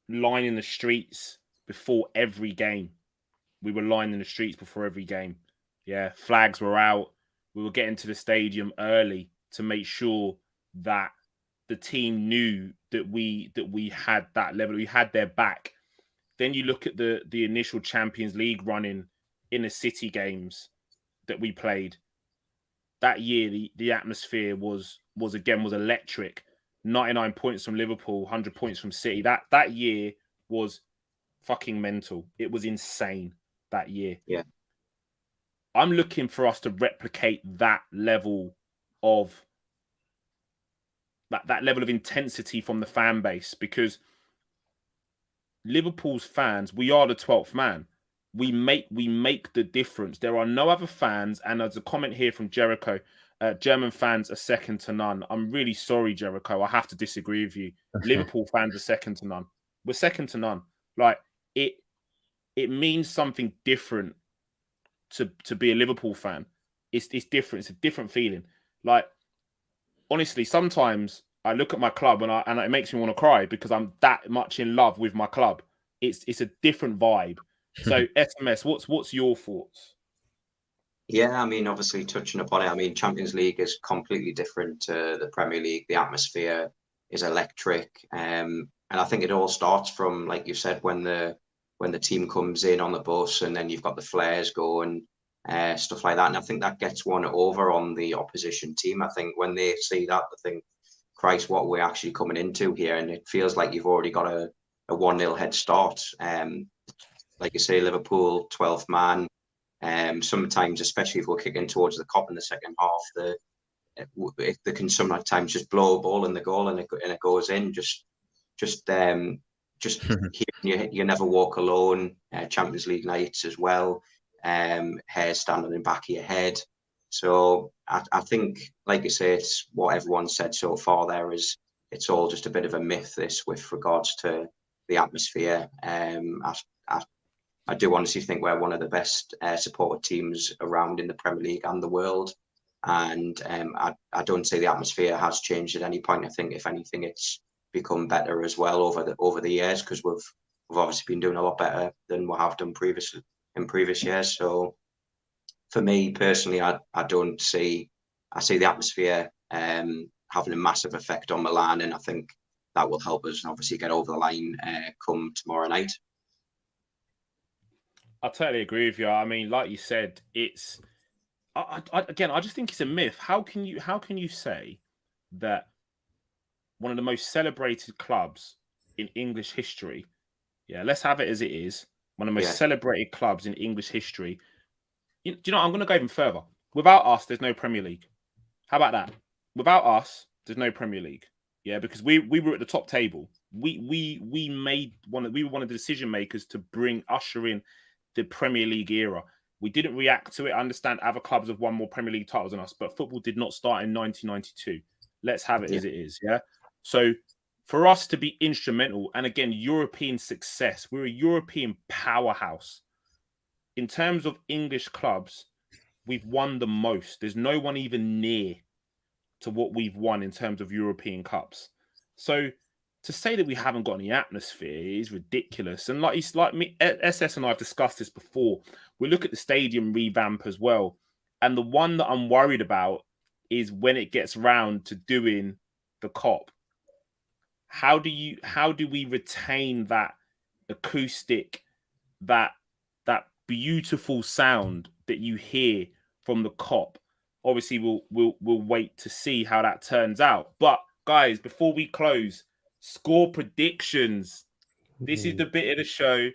Lining the streets before every game. We were lining the streets before every game. Yeah, flags were out. We were getting to the stadium early to make sure that the team knew that we had that level. We had their back. Then you look at the initial Champions League running in the City games that we played. That year, the atmosphere was electric. 99 points from Liverpool, 100 points from City. That year was fucking mental. It was insane that year. Yeah. I'm looking for us to replicate that level of that level of intensity from the fan base, because Liverpool's fans, we are the 12th man. We make the difference. There are no other fans, and there's a comment here from Jericho. German fans are second to none. I'm really sorry, Jericho. I have to disagree with you. Liverpool fans are second to none. We're second to none. Like, it means something different to be a Liverpool fan. It's different. It's a different feeling. Like, honestly, sometimes I look at my club and it makes me want to cry, because I'm that much in love with my club. It's a different vibe. So SMS, what's your thoughts? Yeah, I mean, obviously touching upon it, I mean, Champions League is completely different to the Premier League. The atmosphere is electric. And I think it all starts from, like you said, when the team comes in on the bus, and then you've got the flares going. stuff like that. And I think that gets one over on the opposition team. I think when they see that, they think, Christ, what we're actually coming into here. And it feels like you've already got a 1-0 head start. Like you say, Liverpool, 12th man. Sometimes, especially if we're kicking towards the Kop in the second half, they can sometimes just blow a ball in the goal and it goes in. Just you never walk alone. Champions League nights as well. Hair standing in the back of your head. So I think, like you say, it's what everyone said so far. There is, it's all just a bit of a myth. This with regards to the atmosphere. I do honestly think we're one of the best supported teams around in the Premier League and the world. And I don't say the atmosphere has changed at any point. I think, if anything, it's become better as well over the years, because we've obviously been doing a lot better than we have done in previous years. So for me personally, I see the atmosphere having a massive effect on Milan, and I think that will help us obviously get over the line come tomorrow night. I totally agree with you. I mean, like you said, it's I just think it's a myth. How can you say that one of the most celebrated clubs in English history, let's have it as it is, one of the most celebrated clubs in English history. Do you know, I'm going to go even further. Without us, there's no Premier League. How about that? Without us, there's no Premier League. Yeah, because we were at the top table. We were one of the decision makers to usher in the Premier League era. We didn't react to it. I understand other clubs have won more Premier League titles than us, but football did not start in 1992. Let's have it as it is. Yeah. So for us to be instrumental, and again, European success, we're a European powerhouse. In terms of English clubs, we've won the most. There's no one even near to what we've won in terms of European cups. So to say that we haven't got any atmosphere is ridiculous. And like me, SS and I have discussed this before. We look at the stadium revamp as well. And the one that I'm worried about is when it gets round to doing the Kop. How do we retain that acoustic, that beautiful sound that you hear from the Kop? Obviously, we'll wait to see how that turns out. But guys, before we close, score predictions. This is the bit of the show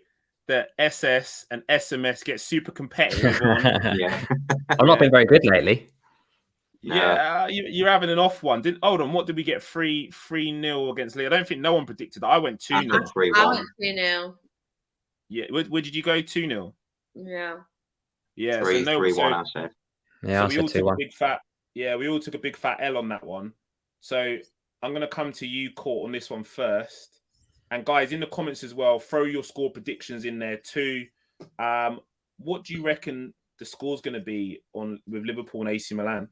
that SS and SMS get super competitive on. I've not been very good lately. Yeah, you're having an off one. Hold on, what did we get? 3-0 against Lee? I don't think no one predicted that. I went 2-0. I went 3-0. Yeah, where did you go? 2-0. Yeah. Yeah. 3-1. I said. Yeah, so we all took a big fat. Yeah, we all took a big fat L on that one. So I'm going to come to you, Court, on this one first. And guys, in the comments as well, throw your score predictions in there too. What do you reckon the score's going to be with Liverpool and AC Milan?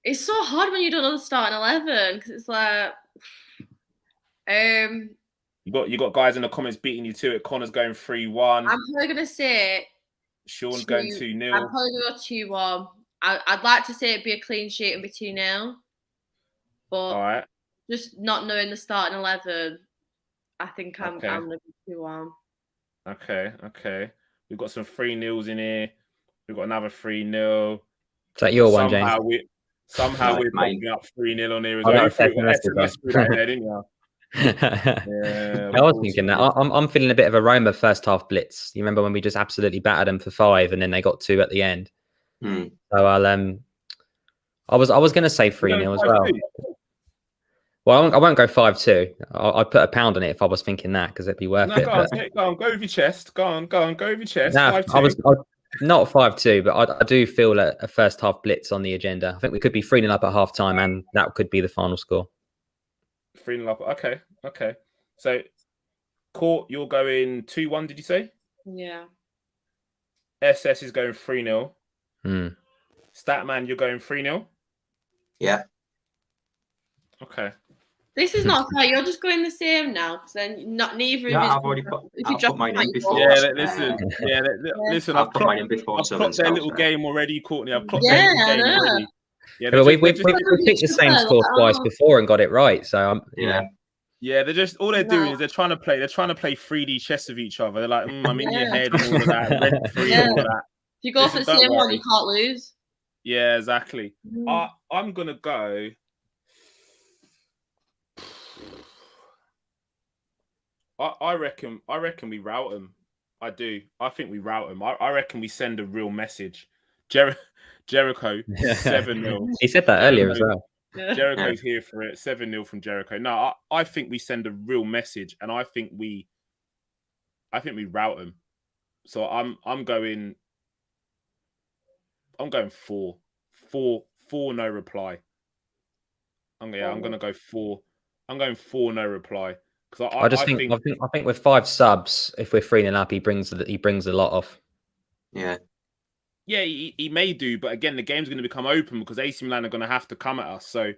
It's so hard when you don't know the starting 11, because it's like, you got guys in the comments beating you to it. Connor's going 3-1. I'm probably gonna say Sean's going 2-0. I'm probably gonna go 2-1. I'd like to say it'd be a clean sheet and be 2-0, but all right, just not knowing the starting 11, I think I'm gonna be 2-1. Okay. We've got some 3-0s in here. We've got another 3-0. Is that your one, James? Somehow we're popping up 3-0 on here as well. You threw that there, didn't you? Yeah, I was thinking that. I'm feeling a bit of a Roma first half blitz. You remember when we just absolutely battered them for 5 and then they got 2 at the end? So I was going to say 3-0 as well. Well, I won't go 5-2. I'd put £1 on it if I was thinking that, because it'd be worth it. Go on, go with your chest. Go on, go with your chest. Nah, I was not 5-2, but I do feel a first half blitz on the agenda. I think we could be 3-0 up at half time, and that could be the final score. 3-0 up. Okay. So, Court, you're going 2-1, did you say? Yeah. SS is going 3-0. Statman, you're going 3-0? Yeah. Okay. This is not fair. You're just going the same now, because then neither of you. I've already put mine in before. Listen. I've put mine in before. I've clocked their little game already, Courtney. I've clocked their little game already. Yeah, but we've picked the same score twice before and got it right. So yeah, they're just all they're doing is they're trying to play 3D chess with each other. They're like, I'm in your head and all of that, rent free and all of that. you go for the same one, you can't lose. Yeah, exactly. I'm gonna go. I reckon we rout them. I do. I think we rout them. I reckon we send a real message. Jericho 7-0. He said that earlier as well. Jericho's here for it. 7-0 from Jericho. No, I think we send a real message, and I think we rout them. So I'm going 4 no reply. I'm gonna go 4. I'm going 4 no reply. Because I think with 5 subs, if we're 3-0 up, he brings a lot off. Yeah. Yeah, he may do, but again, the game's going to become open because AC Milan are going to have to come at us. So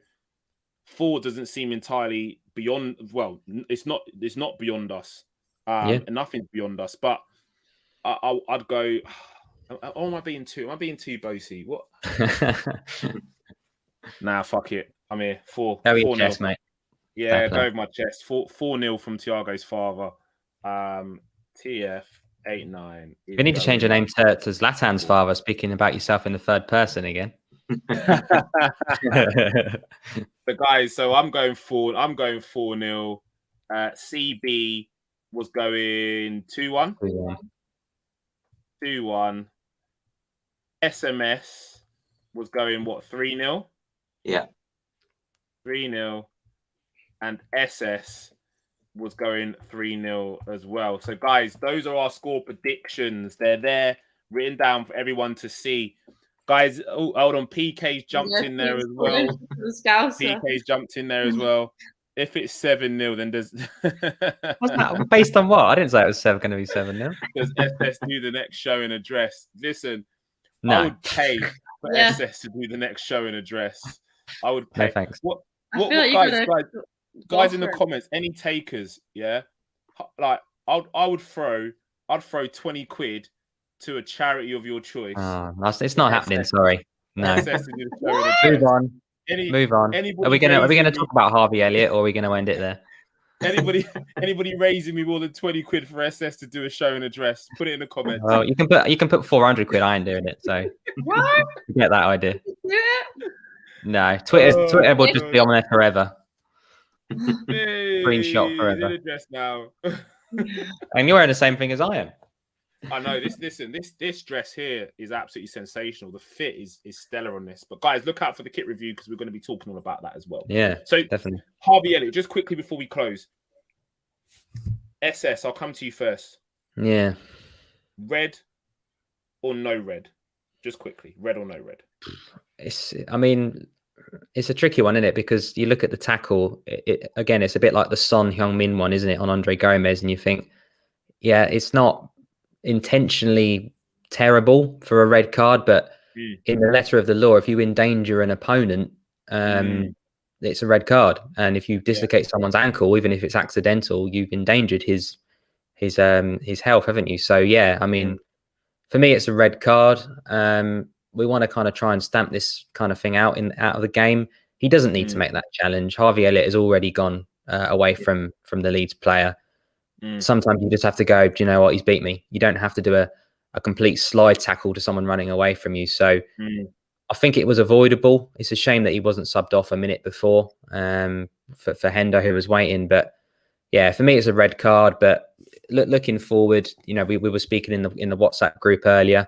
4 doesn't seem entirely beyond. Well, it's not beyond us. And nothing's beyond us. But I'd go. Oh, am I being too bossy? What? Nah, fuck it. I'm here. 4. Go 4 chest, mate. Yeah, go with my chest. 4-0 from Thiago's father. TF 8-9. We need to change your name to Zlatan's father. Speaking about yourself in the third person again. The guys, so I'm going 4-0. CB was going 2-1. 2-1. SMS was going 3-0. Yeah. 3-0. And SS was going 3-0 as well. So, guys, those are our score predictions. They're there, written down for everyone to see. Guys, hold on. PK's jumped in there as well. PK's jumped in there as well. If it's 7-0, then does... What's that? Based on what? I didn't say it was going to be 7-0. Does SS do the next show and address? Listen, no. I would pay for SS to do the next show and address. I would pay. No, thanks. What guys in the comments, any takers? Yeah, like I'd throw 20 quid to a charity of your choice. It's not happening. Sorry, no. Move on. Move on. Are we gonna talk about Harvey Elliott, or are we gonna end it there? Anybody raising me more than 20 quid for SS to do a show and address? Put it in the comments. Well, you can put 400 quid. I ain't doing it. So what? Get that idea. No, Twitter will just be on there forever. Screenshot forever. Address now. And you're wearing the same thing as I am. I know this dress here is absolutely sensational. The fit is stellar on this. But guys, look out for the kit review because we're going to be talking all about that as well. Yeah, so definitely. Harvey Elliott, just quickly before we close. SS, I'll come to you first. Yeah. Red or no red? Just quickly, red or no red? It's a tricky one, isn't it? Because you look at the tackle, again, it's a bit like the Son Heung-min one, isn't it, on Andre Gomez, and you think, yeah, it's not intentionally terrible for a red card, but in the letter of the law, if you endanger an opponent, it's a red card, and if you dislocate someone's ankle, even if it's accidental, you've endangered his health, haven't you? So yeah, I mean, for me, it's a red card. We want to kind of try and stamp this kind of thing out of the game. He doesn't need to make that challenge. Harvey Elliott has already gone away from the Leeds player. Sometimes you just have to go, do you know what? He's beat me. You don't have to do a complete slide tackle to someone running away from you. So I think it was avoidable. It's a shame that he wasn't subbed off a minute before for Hendo, who was waiting. But yeah, for me, it's a red card. But looking forward, we were speaking in the WhatsApp group earlier.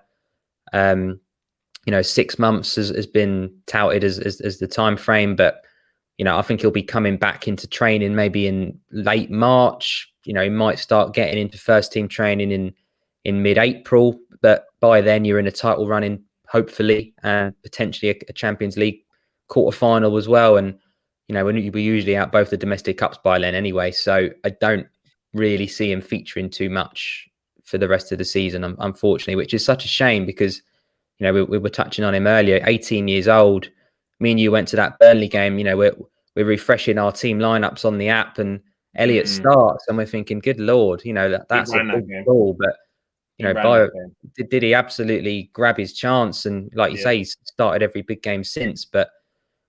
6 months has been touted as the time frame, but I think he'll be coming back into training maybe in late March. He might start getting into first team training in mid-April, but by then you're in a title running, hopefully, and potentially a Champions League quarterfinal as well. And we're usually out both the domestic cups by then anyway, so I don't really see him featuring too much for the rest of the season, unfortunately, which is such a shame because we were touching on him earlier. 18 years old. Me and you went to that Burnley game. We're refreshing our team lineups on the app, and Elliott starts, and we're thinking, "Good Lord, that's a big ball." But did he absolutely grab his chance? And like you say, he's started every big game since. But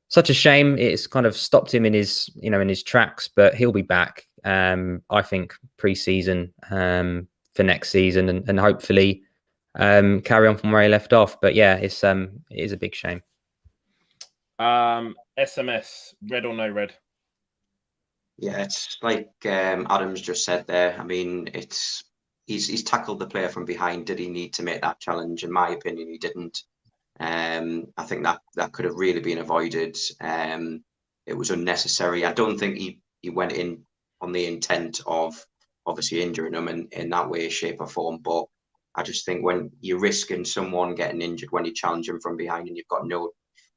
such a shame. It's kind of stopped him in his tracks. But he'll be back. I think pre-season for next season, and hopefully carry on from where he left off. But yeah, it is a big shame. SMS, red or no red? Yeah, it's like Adam's just said there. I mean, he's tackled the player from behind. Did he need to make that challenge? In my opinion, he didn't. I think that could have really been avoided. It was unnecessary. I don't think he went in on the intent of obviously injuring him in that way, shape, or form. But I just think when you're risking someone getting injured when you challenge him from behind, and you've got no,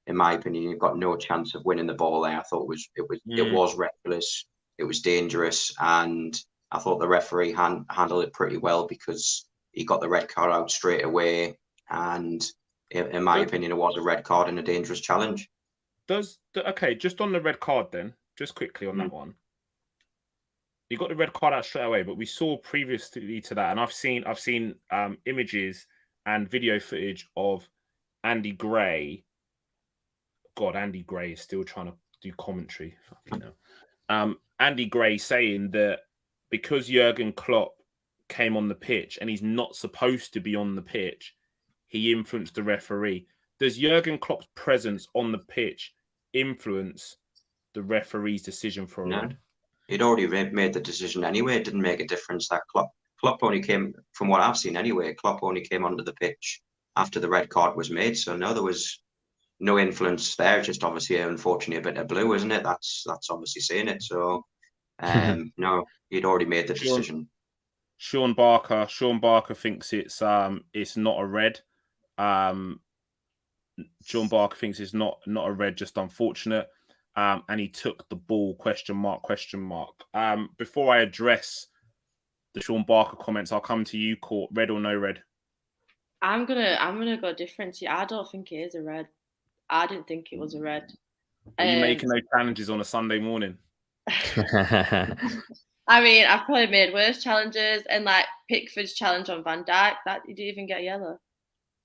in my opinion, you've got no chance of winning the ball there. I thought it was reckless. It was dangerous, and I thought the referee handled it pretty well because he got the red card out straight away. And in my opinion, it was a red card and a dangerous challenge. Okay, just on the red card then, just quickly on that one. You got the red card out straight away, but we saw previously to that, and I've seen images and video footage of Andy Gray. God, Andy Gray is still trying to do commentary. Fucking hell. Andy Gray saying that because Jurgen Klopp came on the pitch and he's not supposed to be on the pitch, he influenced the referee. Does Jurgen Klopp's presence on the pitch influence the referee's decision for a red? He'd already made the decision anyway. It didn't make a difference that Klopp only came, from what I've seen anyway, Klopp only came onto the pitch after the red card was made. So no, there was no influence there. Just obviously, unfortunately, a bit of blue, isn't it? That's obviously saying it. So no, he'd already made the decision. Sean Barker thinks it's not a red. Sean Barker thinks it's not a red, just unfortunate. And he took the ball, question mark. Before I address the Sean Barker comments, I'll come to you, Court. Red or no red? I'm gonna go different. I don't think it is a red. I didn't think it was a red. Are you making those challenges on a Sunday morning? I mean, I've probably made worse challenges, and like Pickford's challenge on Van Dijk, that he didn't even get yellow.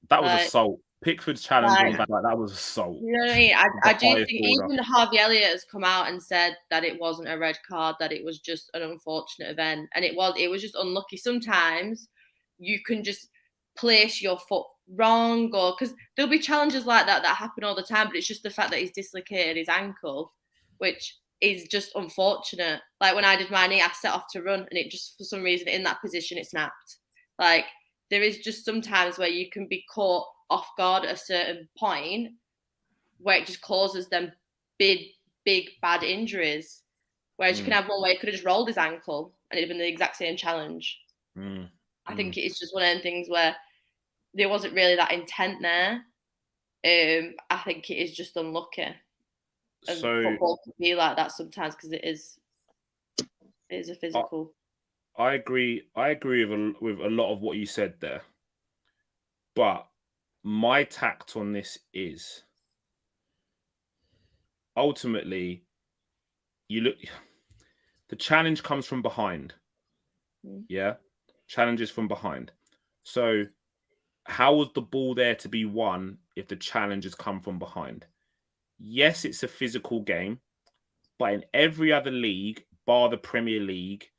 That was assault. Pickford's challenge on Van Dijk, that was assault. You know what I mean? I do think even Harvey Elliott has come out and said that it wasn't a red card, that it was just an unfortunate event, and it was just unlucky. Sometimes you can just place your foot wrong, or because there'll be challenges like that happen all the time, but it's just the fact that he's dislocated his ankle, which is just unfortunate. Like when I did my knee, I set off to run, and it just, for some reason, in that position, it snapped. Like there is just sometimes where you can be caught off guard at a certain point where it just causes them big bad injuries. Whereas you can have one where he could have just rolled his ankle and it'd been the exact same challenge. I think it's just one of them things where there wasn't really that intent there. I think it is just unlucky. And football can be like that sometimes because it is a physical. I agree with a lot of what you said there. But my tact on this is ultimately the challenge comes from behind. Yeah. Challenges from behind. So how was the ball there to be won if the challenges come from behind? Yes, it's a physical game, but in every other league, bar the Premier League,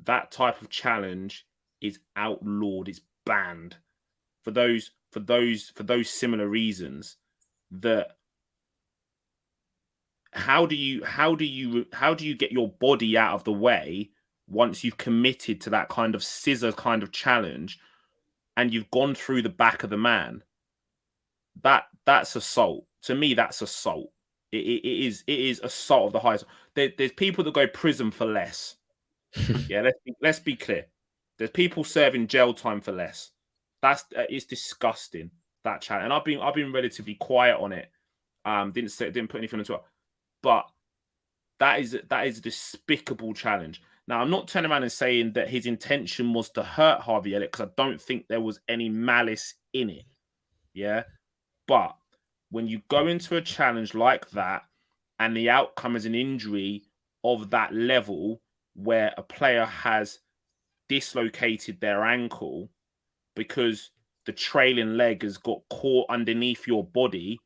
that type of challenge is outlawed, it's banned for those similar reasons. That how do you get your body out of the way once you've committed to that kind of scissor kind of challenge and you've gone through the back of the man? That's assault. To me, that's assault. It is assault of the highest. There's people that go prison for less. Yeah, let's be clear. There's people serving jail time for less. It's disgusting, that challenge. And I've been relatively quiet on it. Didn't put anything on Twitter. But that is a despicable challenge. Now, I'm not turning around and saying that his intention was to hurt Harvey Elliott, because I don't think there was any malice in it. Yeah. But when you go into a challenge like that and the outcome is an injury of that level where a player has dislocated their ankle because the trailing leg has got caught underneath your body,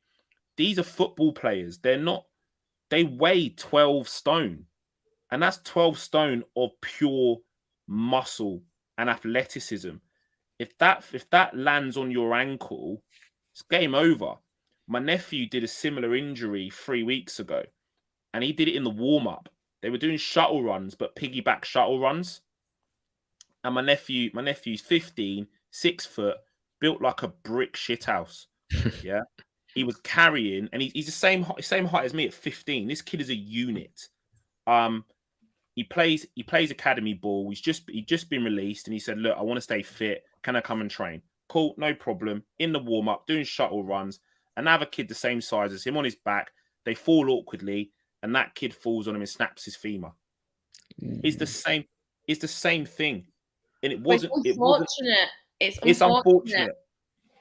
these are football players. They weigh 12 stone. And that's 12 stone of pure muscle and athleticism. If that lands on your ankle, it's game over. My nephew did a similar injury 3 weeks ago, and he did it in the warm-up. They were doing shuttle runs, but piggyback shuttle runs. And my nephew's 15, 6 foot, built like a brick shithouse. Yeah. He was carrying, and he's the same height as me at 15. This kid is a unit. He plays academy ball. He's just been released, and he said, "Look, I want to stay fit. Can I come and train?" Cool, no problem. In the warm up, doing shuttle runs. Another kid the same size as him on his back. They fall awkwardly, and that kid falls on him and snaps his femur. It's the same. It's the same thing, and it wasn't. It's unfortunate.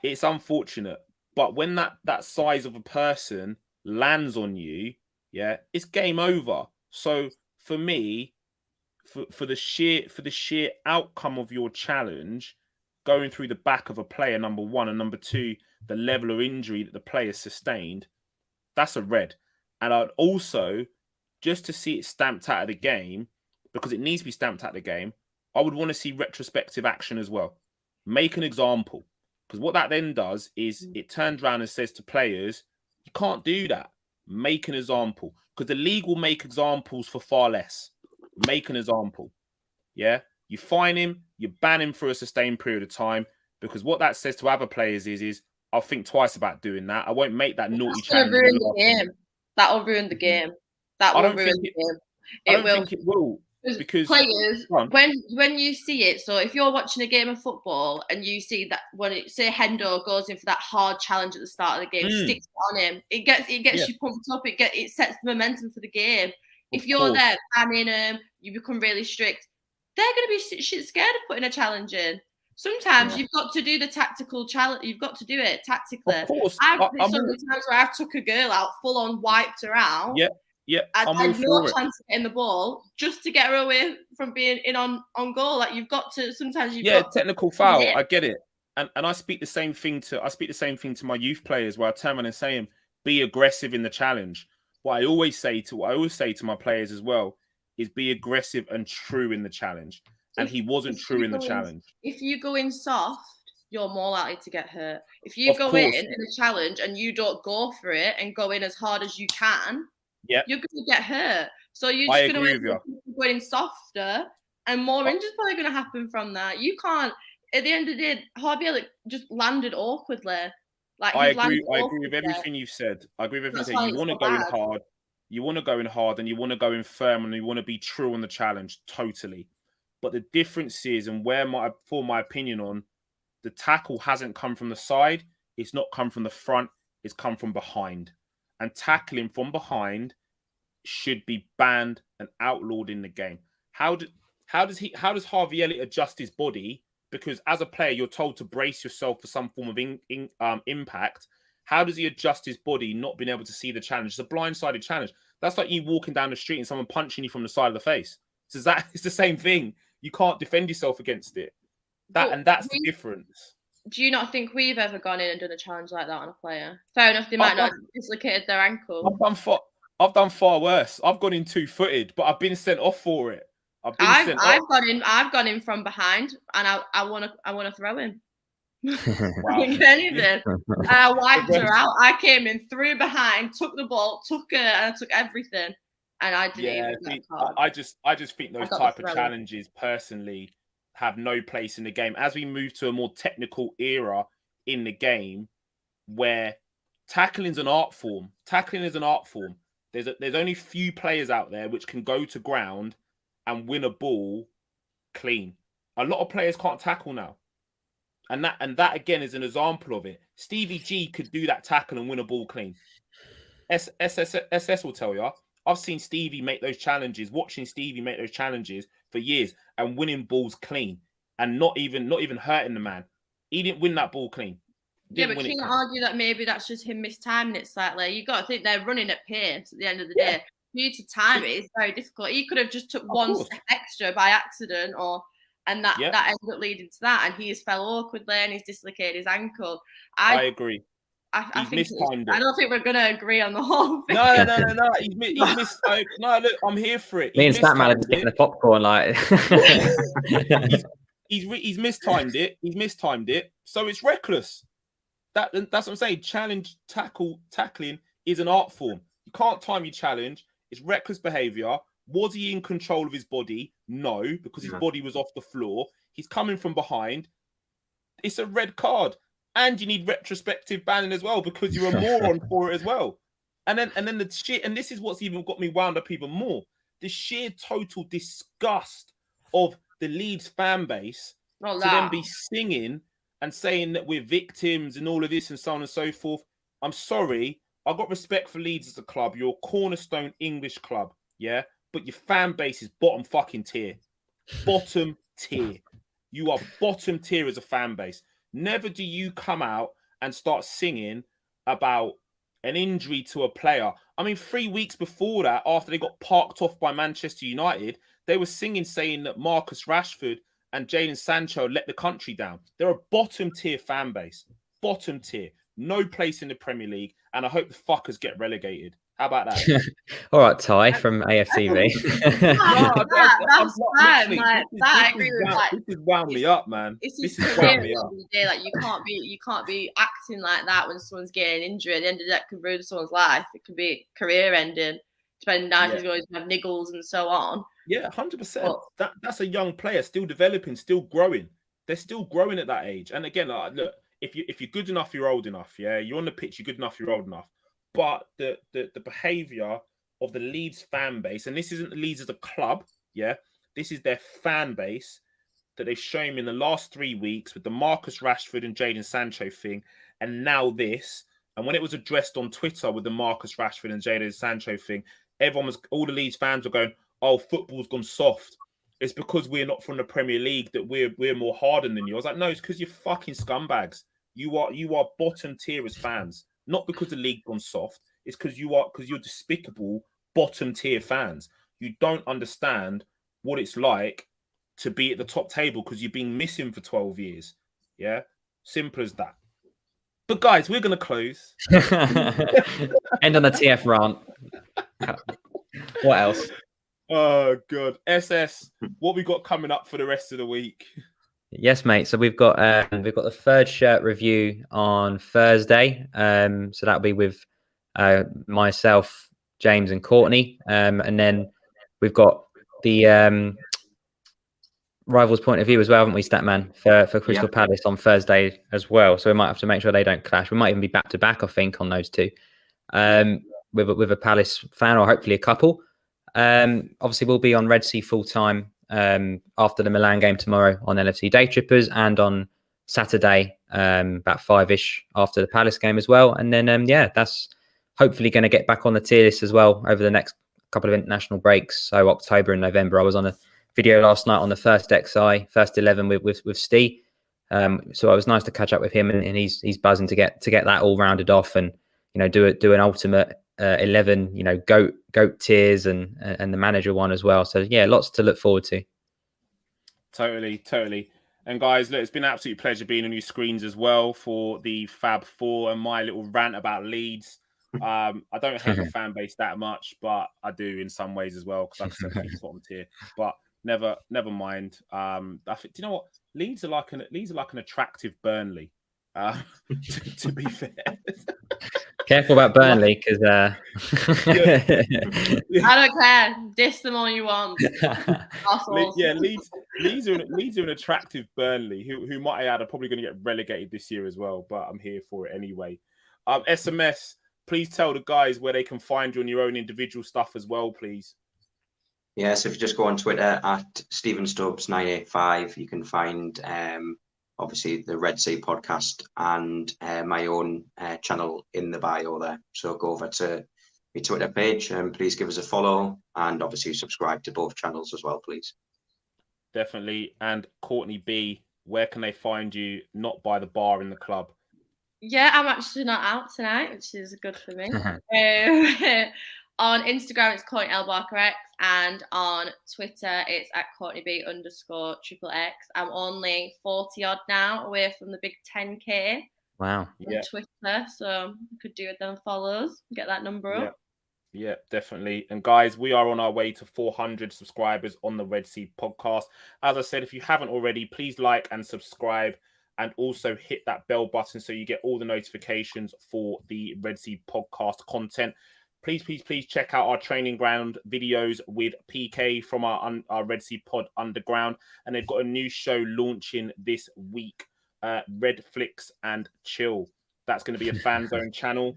It's unfortunate. But when that size of a person lands on you, yeah, it's game over. So for me, for the sheer outcome of your challenge, going through the back of a player, number one, and number two, the level of injury that the player sustained, that's a red. And I'd also, just to see it stamped out of the game, because it needs to be stamped out of the game, I would want to see retrospective action as well. Make an example. Because what that then does is it turns around and says to players, you can't do that. Make an example. Because the league will make examples for far less. Make an example. Yeah? You fine him, you ban him for a sustained period of time. Because what that says to other players is I'll think twice about doing that. I won't make that naughty challenge. Ruin the game. That'll ruin the game. That will ruin the game. I don't think it will. Because players, when you see it, so if you're watching a game of football and you see that when it, say Hendo goes in for that hard challenge at the start of the game, sticks it on him, it gets you pumped up. It sets the momentum for the game. If you're there banning them, you become really strict. They're going to be shit scared of putting a challenge in. Sometimes you've got to do the tactical challenge. You've got to do it tactically. Of course, I've been so many times where I've took a girl out, full on wiped her out. Yeah, I had no chance of getting the ball just to get her away from being in on goal. Like you've got to sometimes technical foul. I get it, and I speak the same thing to my youth players where I turn around and say, be aggressive in the challenge. What I always say to my players as well is be aggressive and true in the challenge. And he wasn't true in the challenge. If you go in soft, you're more likely to get hurt. If you go in a challenge and you don't go for it and go in as hard as you can. You're going to get hurt. So you're just going to go in softer and more injuries probably going to happen from that. You can't, at the end of the day, Javier just landed awkwardly. Like I agree with everything you've said. I agree with everything. You want to go in hard. You want to go in hard and you want to go in firm and you want to be true on the challenge. Totally. But the difference is, and for my opinion on, the tackle hasn't come from the side. It's not come from the front. It's come from behind. And tackling from behind should be banned and outlawed in the game. How does Harvey Elliott adjust his body? Because as a player, you're told to brace yourself for some form of impact. How does he adjust his body, not being able to see the challenge? It's a blindsided challenge. That's like you walking down the street and someone punching you from the side of the face. So it's the same thing. You can't defend yourself against it. That's the difference. Do you not think we've ever gone in and done a challenge like that on a player? Fair enough, they might not have dislocated their ankle. I've done far worse. I've gone in 2-footed, but I've been sent off for it. I've gone in from behind, and I want to throw him. Wow. Anything. I wiped her out. I came in, threw behind, took the ball, took her, and I took everything. And I didn't even get card. I just think those type of challenges personally have no place in the game. As we move to a more technical era in the game, where tackling is an art form. There's only few players out there which can go to ground and win a ball clean. A lot of players can't tackle now. And that again is an example of it. Stevie G could do that tackle and win a ball clean. SS will tell you. I've seen Stevie make those challenges, watching Stevie make those challenges for years and winning balls clean and not even hurting the man. He didn't win that ball clean. Yeah, but can you argue that maybe that's just him mistiming it slightly? You've got to think they're running at pace at the end of the day. For you to time it is very difficult. He could have just took one step extra by accident and that ended up leading to that, and he's fell awkwardly and he's dislocated his ankle. I agree. I think I don't think we're going to agree on the whole thing. No. He's missed. No, look, I'm here for it. Me and Statman are just getting the popcorn, like. He's mistimed it. He's mistimed it. So it's reckless. That's what I'm saying. Tackling is an art form. You can't time your challenge. It's reckless behavior. Was he in control of his body? No, because his body was off the floor. He's coming from behind. It's a red card. And you need retrospective banning as well because you're a moron for it as well. And then the shit, and this is what's even got me wound up even more. The sheer total disgust of the Leeds fan base to then be singing and saying that we're victims and all of this and so on and so forth. I'm sorry. I've got respect for Leeds as a club. You're a cornerstone English club, yeah? But your fan base is bottom fucking tier. Bottom tier. You are bottom tier as a fan base. Never do you come out and start singing about an injury to a player. I mean, 3 weeks before that, after they got parked off by Manchester United, they were singing saying that Marcus Rashford and Jadon Sancho let the country down. They're a bottom tier fan base. Bottom tier. No place in the Premier League. And I hope the fuckers get relegated. How about that? All right, Ty from AFTV. That's fine. I agree with that. This is wound me up, man. This is wound me up. Like you can't be acting like that when someone's getting injured. At the end of that could ruin someone's life. It could be career ending, depending on if he's going to have niggles and so on. Yeah, 100%. That's a young player still developing, still growing. They're still growing at that age. And again, look, if you're good enough, you're old enough. Yeah, you're on the pitch, you're good enough, you're old enough. But the behaviour of the Leeds fan base, and this isn't the Leeds as a club, yeah, this is their fan base that they've shown me in the last 3 weeks with the Marcus Rashford and Jadon Sancho thing, and now this. And when it was addressed on Twitter with the Marcus Rashford and Jadon Sancho thing, all the Leeds fans were going, "Oh, football's gone soft. It's because we're not from the Premier League that we're more hardened than you." I was like, no, it's because you're fucking scumbags. You are bottom tier as fans. Not because the league gone soft. It's because you're despicable bottom tier fans. You don't understand what it's like to be at the top table because you've been missing for 12 years. Yeah, simple as that. But guys, we're gonna close. End on a TF rant. What else? Oh god, SS. What we got coming up for the rest of the week? Yes, mate. So we've got the third shirt review on Thursday. So that'll be with myself, James, and Courtney. And then we've got the rivals' point of view as well, haven't we, Statman, for Crystal Palace on Thursday as well. So we might have to make sure they don't clash. We might even be back to back, I think, on those two. With a Palace fan or hopefully a couple. Obviously, we'll be on Red Sea full time. After the Milan game tomorrow on LFC Day Trippers, and on Saturday about 5-ish after the Palace game as well. And then that's hopefully going to get back on the tier list as well over the next couple of international breaks. So October and November. I was on a video last night on the first 11 with Steve. So it was nice to catch up with him, and he's buzzing to get that all rounded off, and do an ultimate 11, goat tiers and the manager one as well. So yeah, lots to look forward to. Totally. And guys, look, it's been an absolute pleasure being on your screens as well for the Fab Four and my little rant about Leeds. I don't hate the fan base that much, but I do in some ways as well, because like I said, bottom tier. But never mind. I think, do you know what? Leeds are like an attractive Burnley. To be fair. Careful about Burnley, because I don't care. Diss them all you want. Leeds are an attractive Burnley who might add are probably going to get relegated this year as well, but I'm here for it anyway. SMS, please tell the guys where they can find you on your own individual stuff as well, please. Yes, if you just go on Twitter at StephenStubbs985, you can find obviously the Red Sea podcast and my own channel in the bio there. So go over to my Twitter page and please give us a follow, and obviously subscribe to both channels as well, please. Definitely. And Courtney B, where can they find you not by the bar in the club? Yeah, I'm actually not out tonight, which is good for me. On Instagram, it's Courtney L Barker X, and on Twitter, it's at CourtneyB_XXX. I'm only 40 odd now away from the big 10K. Wow. On Twitter, so you could do it then, follows, get that number up. Yeah, definitely. And guys, we are on our way to 400 subscribers on the Red Sea podcast. As I said, if you haven't already, please like and subscribe, and also hit that bell button so you get all the notifications for the Red Sea podcast content. Please check out our training ground videos with PK from our Red Sea Pod Underground. And they've got a new show launching this week, Red Flicks and Chill. That's going to be a fan zone channel,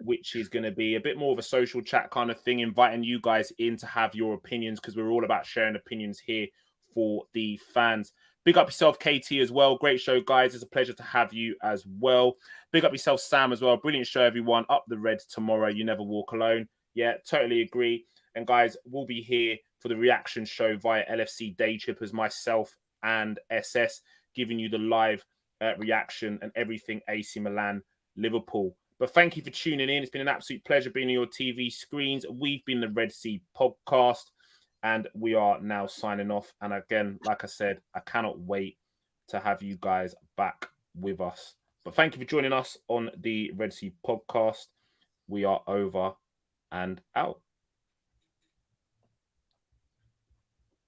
which is going to be a bit more of a social chat kind of thing, inviting you guys in to have your opinions, because we're all about sharing opinions here for the fans. Big up yourself, KT, as well. Great show, guys. It's a pleasure to have you as well. Big up yourself, Sam, as well. Brilliant show, everyone. Up the Reds tomorrow. You never walk alone. Yeah, totally agree. And guys, we'll be here for the reaction show via LFC Day Trippers, myself and SS, giving you the live reaction and everything AC Milan, Liverpool. But thank you for tuning in. It's been an absolute pleasure being on your TV screens. We've been the Red Sea podcast, and we are now signing off. And again, like I said, I cannot wait to have you guys back with us. But thank you for joining us on the Red Sea podcast. We are over and out.